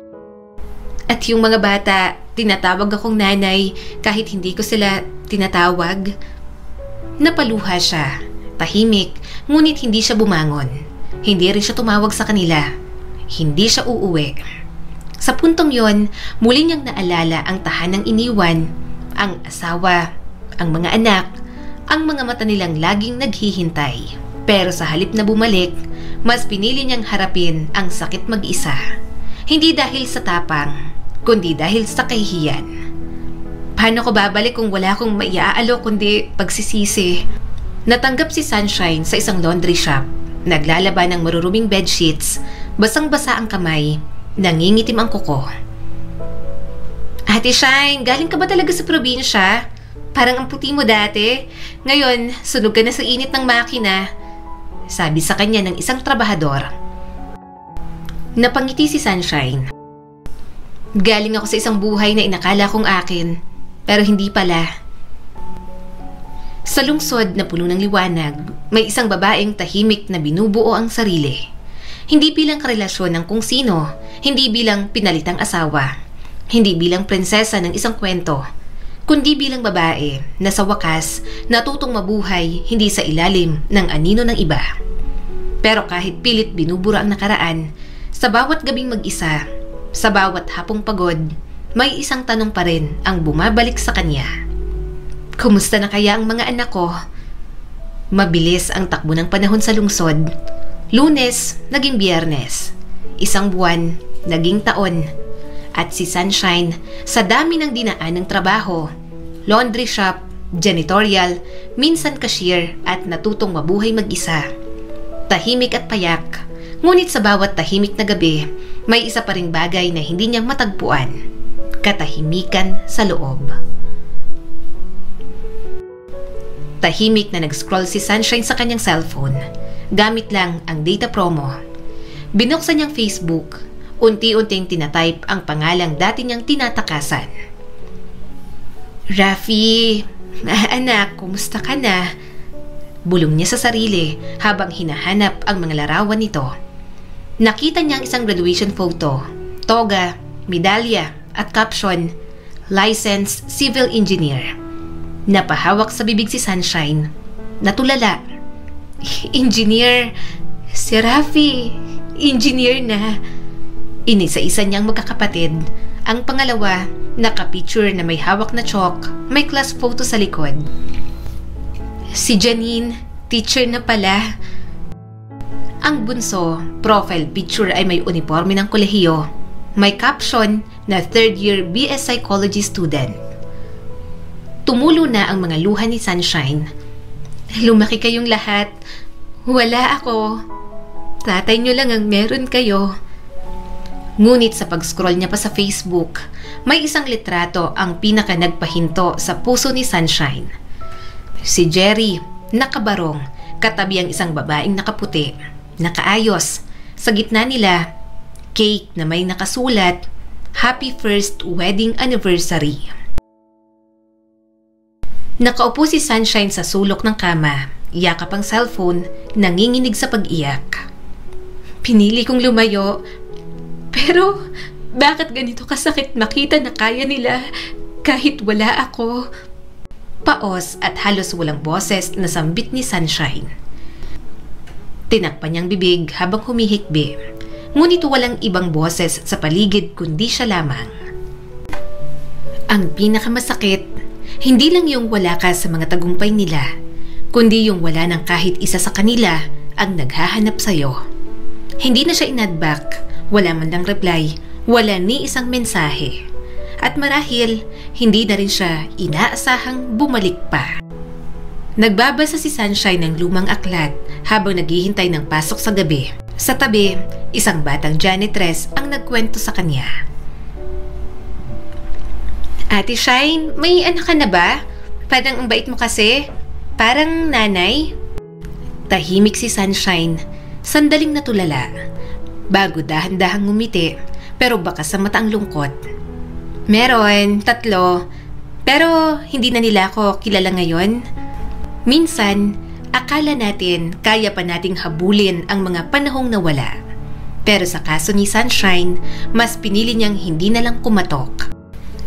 At yung mga bata, tinatawag akong nanay kahit hindi ko sila tinatawag. Napaluha siya. Tahimik, ngunit hindi siya bumangon. Hindi rin siya tumawag sa kanila. Hindi siya uuwi. Sa puntong yon, muli niyang naalala ang tahanang iniwan, ang asawa, ang mga anak, ang mga mata nilang laging naghihintay. Pero sa halip na bumalik, mas pinili niyang harapin ang sakit mag-isa. Hindi dahil sa tapang, kundi dahil sa kahihiyan. Paano ko babalik kung wala akong maiaalo kundi pagsisisi? Natanggap si Sunshine sa isang laundry shop. Naglalaba ng maruruming bedsheets, basang-basa ang kamay, nangingitim ang kuko. Ate Shine, galing ka ba talaga sa probinsya? Parang ang puti mo dati. Ngayon, sunog ka na sa init ng makina. Sabi sa kanya ng isang trabahador. Napangiti si Sunshine. Galing ako sa isang buhay na inakala kong akin, pero hindi pala. Sa lungsod na puno ng liwanag, may isang babaeng tahimik na binubuo ang sarili. Hindi bilang karelasyon ng kung sino, hindi bilang pinalitang asawa, hindi bilang prinsesa ng isang kwento, kundi bilang babae na sa wakas natutong mabuhay hindi sa ilalim ng anino ng iba. Pero kahit pilit binubura ang nakaraan, sa bawat gabing mag-isa, sa bawat hapong pagod, may isang tanong pa rin ang bumabalik sa kanya. Kumusta na kaya ang mga anak ko? Mabilis ang takbo ng panahon sa lungsod. Lunes, naging Biyernes. Isang buwan, naging taon. At si Sunshine, sa dami ng dinaan ng trabaho, laundry shop, janitorial, minsan cashier at natutong mabuhay mag-isa. Tahimik at payak, ngunit sa bawat tahimik na gabi, may isa pa ring bagay na hindi niya matagpuan. Katahimikan sa loob. Tahimik na nag-scroll si Sunshine sa kanyang cellphone. Gamit lang ang data promo. Binuksan niyang Facebook. Unti-unting tinatype ang pangalang dati niyang tinatakasan. Rafi, anak, kumusta ka na? Bulong niya sa sarili habang hinahanap ang mga larawan nito. Nakita niya ang isang graduation photo, toga, medalya at caption, Licensed Civil Engineer. Napahawak sa bibig si Sunshine. Natulala. Engineer, si Rafi, engineer na. Inisa-isa niyang magkakapatid. Ang pangalawa, naka-picture na may hawak na chalk, may class photo sa likod. Si Janine, teacher na pala. Ang bunso, profile picture ay may uniforme ng kolehiyo. May caption na third year BS Psychology student. Tumulo na ang mga luha ni Sunshine. Lumaki kayong lahat. Wala ako. Tatay niyo lang ang meron kayo. Ngunit sa pag-scroll niya pa sa Facebook, may isang litrato ang pinaka nagpahinto sa puso ni Sunshine. Si Jerry, nakabarong, katabi ang isang babaeng nakaputi, nakaayos. Sa gitna nila, cake na may nakasulat, Happy First Wedding Anniversary. Nakaupo si Sunshine sa sulok ng kama, yakap ang cellphone, nanginginig sa pag-iyak. Pinili kong lumayo, pero bakit ganito kasakit makita na kaya nila kahit wala ako? Paos at halos walang boses na sambit ni Sunshine. Tinakpan niyang bibig habang humihikbi, ngunit walang ibang boses sa paligid kundi siya lamang. Ang pinakamasakit, hindi lang yung wala ka sa mga tagumpay nila, kundi yung wala ng kahit isa sa kanila ang naghahanap sa'yo. Hindi na siya inadback, wala man lang reply, wala ni isang mensahe. At marahil, hindi na rin siya inaasahang bumalik pa. Nagbabasa si Sunshine ng lumang aklat habang naghihintay ng pasok sa gabi. Sa tabi, isang batang janitress ang nagkwento sa kanya. Ate Shine, may anak ka na ba? Parang ang bait mo kasi. Parang nanay. Tahimik si Sunshine, sandaling natulala. Bago dahan-dahang ngumiti, pero baka sa mata ang lungkot. Meron, 3. Pero hindi na nila ako kilala ngayon. Minsan, akala natin kaya pa nating habulin ang mga panahong nawala. Pero sa kaso ni Sunshine, mas pinili niyang hindi na lang kumatok.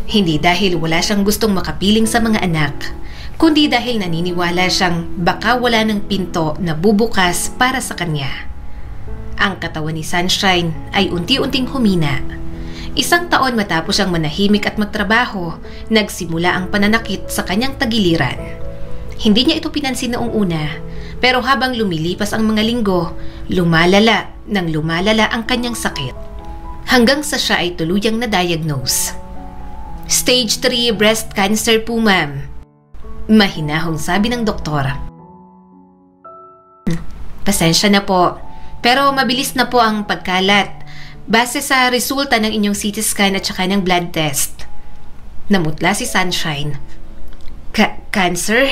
Hindi dahil wala siyang gustong makapiling sa mga anak, kundi dahil naniniwala siyang baka wala ng pinto na bubukas para sa kanya. Ang katawan ni Sunshine ay unti-unting humina. 1 taon matapos siyang manahimik at magtrabaho, nagsimula ang pananakit sa kanyang tagiliran. Hindi niya ito pinansin noong una, pero habang lumilipas ang mga linggo, lumalala ang kanyang sakit. Hanggang sa siya ay tuluyang na-diagnose. Stage 3 breast cancer po, ma'am. Mahinahong sabi ng doktor. Pasensya na po. Pero mabilis na po ang pagkalat base sa resulta ng inyong CT scan at saka ng blood test. Namutla si Sunshine. Cancer?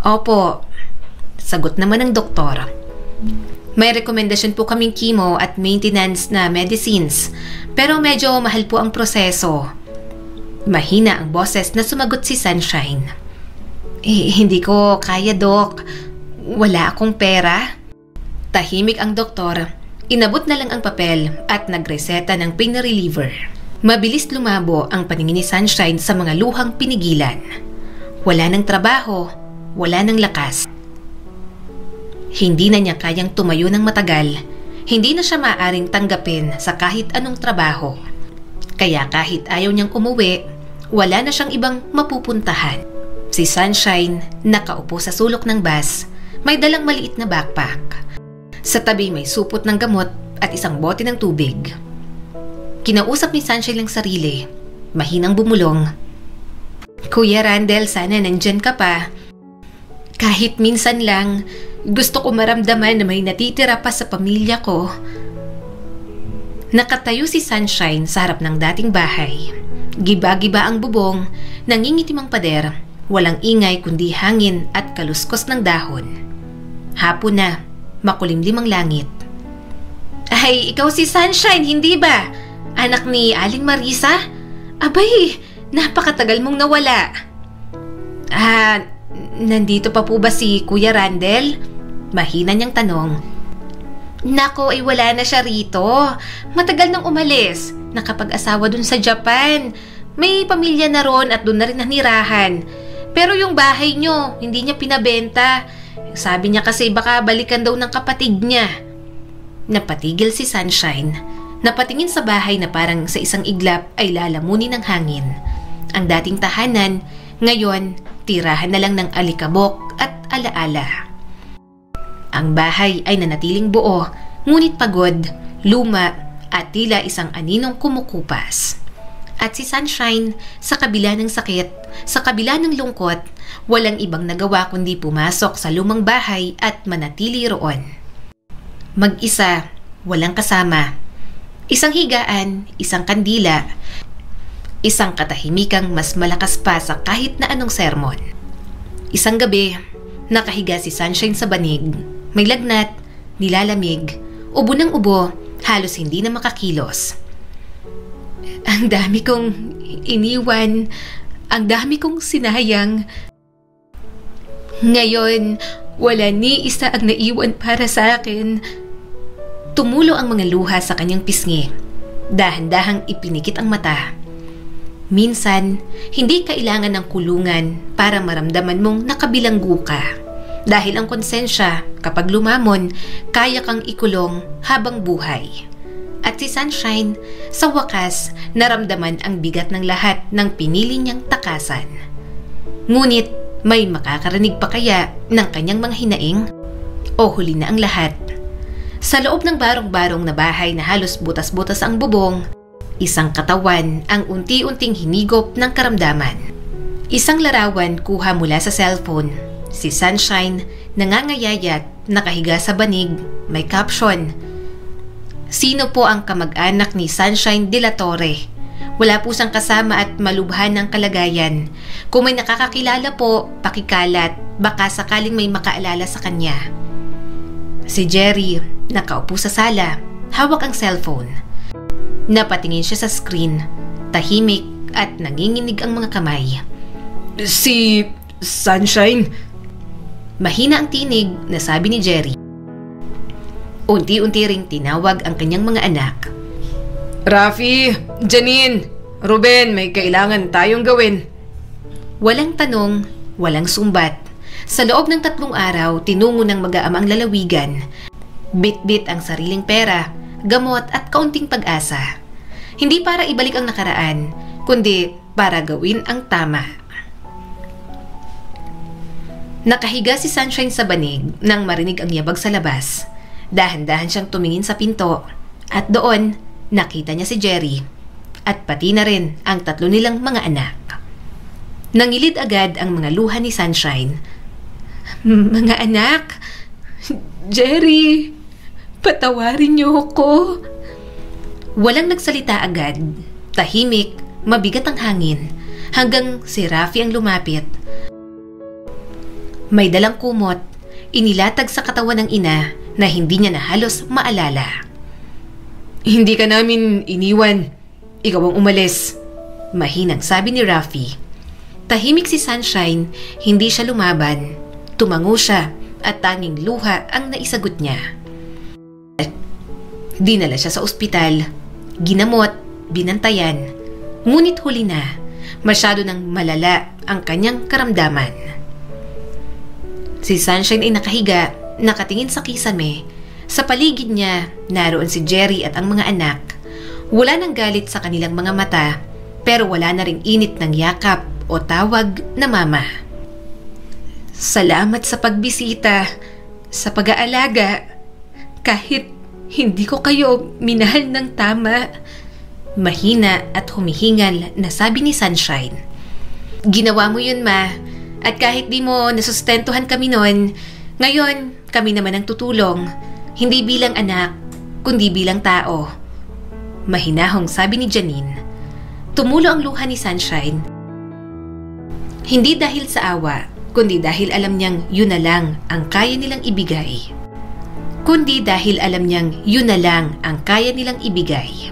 Opo. Sagot naman ng doktor. May rekomendasyon po kaming chemo at maintenance na medicines, pero medyo mahal po ang proseso. Mahina ang boses na sumagot si Sunshine. Hindi ko kaya, Dok. Wala akong pera. Tahimik ang doktor, inabot na lang ang papel at nagreseta ng pain reliever. Mabilis lumabo ang paningin ni Sunshine sa mga luhang pinigilan. Wala ng trabaho, wala ng lakas. Hindi na niya kayang tumayo ng matagal, hindi na siya maaaring tanggapin sa kahit anong trabaho. Kaya kahit ayaw niyang umuwi, wala na siyang ibang mapupuntahan. Si Sunshine nakaupo sa sulok ng bus, may dalang maliit na backpack. Sa tabi may supot ng gamot at isang bote ng tubig. Kinausap ni Sunshine ang sarili, mahinang bumulong. Kuya Randel, sana nandyan ka pa. Kahit minsan lang, gusto ko maramdaman na may natitira pa sa pamilya ko. Nakatayo si Sunshine sa harap ng dating bahay. Giba-giba ang bubong, nangingitim ang pader, walang ingay kundi hangin at kaluskos ng dahon. Hapon na. Makulimlim ang langit. Ay, ikaw si Sunshine, hindi ba? Anak ni Aling Marisa? Abay, napakatagal mong nawala. Nandito pa po ba si Kuya Randel? Mahina niyang tanong. Nako, ay wala na siya rito. Matagal nang umalis. Nakapag-asawa dun sa Japan. May pamilya na ron at dun na rin nanirahan. Pero yung bahay niyo, hindi niya pinabenta. Sabi niya kasi baka balikan daw ng kapatid niya. Napatigil si Sunshine. Napatingin sa bahay na parang sa isang iglap ay lalamunin ng hangin. Ang dating tahanan, ngayon tirahan na lang ng alikabok at alaala. Ang bahay ay nanatiling buo, ngunit pagod, luma at tila isang aninong kumukupas. At si Sunshine, sa kabila ng sakit, sa kabila ng lungkot, walang ibang nagawa kundi pumasok sa lumang bahay at manatili roon. Mag-isa, walang kasama. Isang higaan, isang kandila, isang katahimikang mas malakas pa sa kahit na anong sermon. Isang gabi, nakahiga si Sunshine sa banig. May lagnat, nilalamig, ubo ng ubo, halos hindi na makakilos. Ang dami kong iniwan, ang dami kong sinayang. Ngayon, wala ni isa ang naiwan para sa akin. Tumulo ang mga luha sa kanyang pisngi. Dahan-dahang ipinikit ang mata. Minsan, hindi kailangan ng kulungan para maramdaman mong nakabilanggo ka. Dahil ang konsensya, kapag lumamon, kaya kang ikulong habang buhay. At si Sunshine, sa wakas, naramdaman ang bigat ng lahat ng pinili niyang takasan. Ngunit, may makakarinig pa kaya ng kanyang mga hinaing? O huli na ang lahat? Sa loob ng barong-barong na bahay na halos butas-butas ang bubong, isang katawan ang unti-unting hinigop ng karamdaman. Isang larawan kuha mula sa cellphone. Si Sunshine, nangangayayat, nakahiga sa banig, may caption. Sino po ang kamag-anak ni Sunshine de la Torre? Wala po siyang kasama at malubhan ng kalagayan. Kung may nakakakilala po, pakikalat, baka sakaling may makaalala sa kanya. Si Jerry, nakaupo sa sala, hawak ang cellphone. Napatingin siya sa screen, tahimik at nanginginig ang mga kamay. Si Sunshine? Mahina ang tinig na sabi ni Jerry. Unti-unti ring tinawag ang kanyang mga anak. Rafi, Janine, Ruben, may kailangan tayong gawin. Walang tanong, walang sumbat. Sa loob ng 3 araw, tinungo ng mag-aama ang lalawigan. Bit-bit ang sariling pera, gamot at kaunting pag-asa. Hindi para ibalik ang nakaraan, kundi para gawin ang tama. Nakahiga si Sunshine sa banig nang marinig ang yabag sa labas. Dahan-dahan siyang tumingin sa pinto at doon nakita niya si Jerry at pati na rin ang 3 nilang mga anak. Nangilid agad ang mga luha ni Sunshine. Mga anak, Jerry, patawarin niyo ako. Walang nagsalita agad. Tahimik, mabigat ang hangin hanggang si Rafi ang lumapit. May dalang kumot, inilatag sa katawan ng ina na hindi niya na halos maalala. Hindi ka namin iniwan. Ikaw ang umalis. Mahinang sabi ni Rafi. Tahimik si Sunshine, hindi siya lumaban. Tumango siya at tanging luha ang naisagot niya. Dinala siya sa ospital. Ginamot, binantayan. Ngunit huli na, masyado nang malala ang kanyang karamdaman. Si Sunshine ay nakahiga, nakatingin sa kisame. Sa paligid niya, naroon si Jerry at ang mga anak. Wala nang galit sa kanilang mga mata, pero wala na ring init ng yakap o tawag na mama. Salamat sa pagbisita, sa pag-aalaga. Kahit hindi ko kayo minahal ng tama. Mahina at humihingal na sabi ni Sunshine. Ginawa mo yun, ma. At kahit di mo nasustentuhan kami noon, ngayon kami naman ang tutulong. Hindi bilang anak, kundi bilang tao. Mahinahong sabi ni Janine. Tumulo ang luha ni Sunshine. Hindi dahil sa awa, kundi dahil alam niyang yun na lang ang kaya nilang ibigay. Kundi dahil alam niyang yun na lang ang kaya nilang ibigay.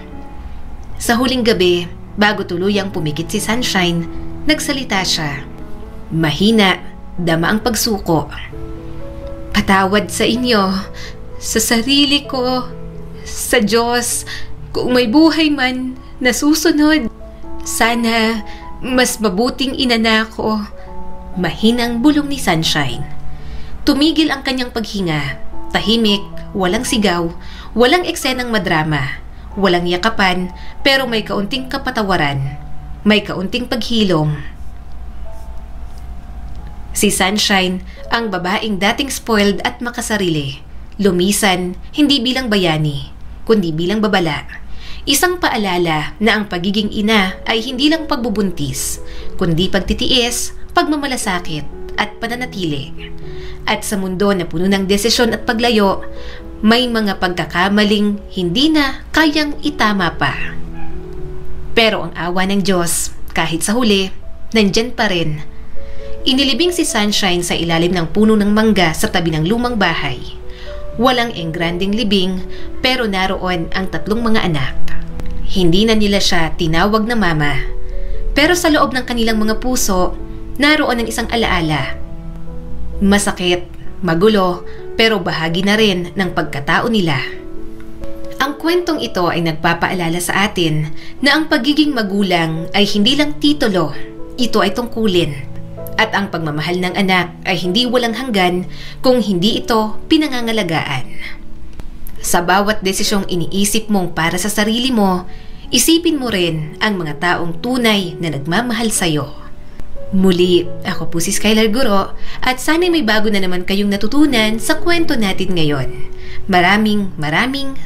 Sa huling gabi, bago tuluyang pumikit si Sunshine, nagsalita siya. Mahina, dama ang pagsuko. Patawad sa inyo, sa sarili ko, sa Diyos, kung may buhay man na susunod. Sana mas mabuting ina na ako. Mahinang bulong ni Sunshine. Tumigil ang kanyang paghinga. Tahimik, walang sigaw, walang eksenang madrama, walang yakapan, pero may kaunting kapatawaran, may kaunting paghilom. Si Sunshine, ang babaeng dating spoiled at makasarili, lumisan hindi bilang bayani, kundi bilang babala. Isang paalala na ang pagiging ina ay hindi lang pagbubuntis, kundi pagtitiis, pagmamalasakit at pananatili. At sa mundo na puno ng desisyon at paglayo, may mga pagkakamaling hindi na kayang itama pa. Pero ang awa ng Diyos, kahit sa huli, nandyan pa rin. Inilibing si Sunshine sa ilalim ng puno ng mangga sa tabi ng lumang bahay. Walang engranding libing, pero naroon ang 3 mga anak. Hindi na nila siya tinawag na mama, pero sa loob ng kanilang mga puso, naroon ang isang alaala. Masakit, magulo, pero bahagi na rin ng pagkatao nila. Ang kwentong ito ay nagpapaalala sa atin na ang pagiging magulang ay hindi lang titulo, ito ay tungkulin. At ang pagmamahal ng anak ay hindi walang hanggan kung hindi ito pinangangalagaan. Sa bawat desisyong iniisip mong para sa sarili mo, isipin mo rin ang mga taong tunay na nagmamahal sa'yo. Muli, ako po si Skylar Guro at sana'y may bago na naman kayong natutunan sa kwento natin ngayon. Maraming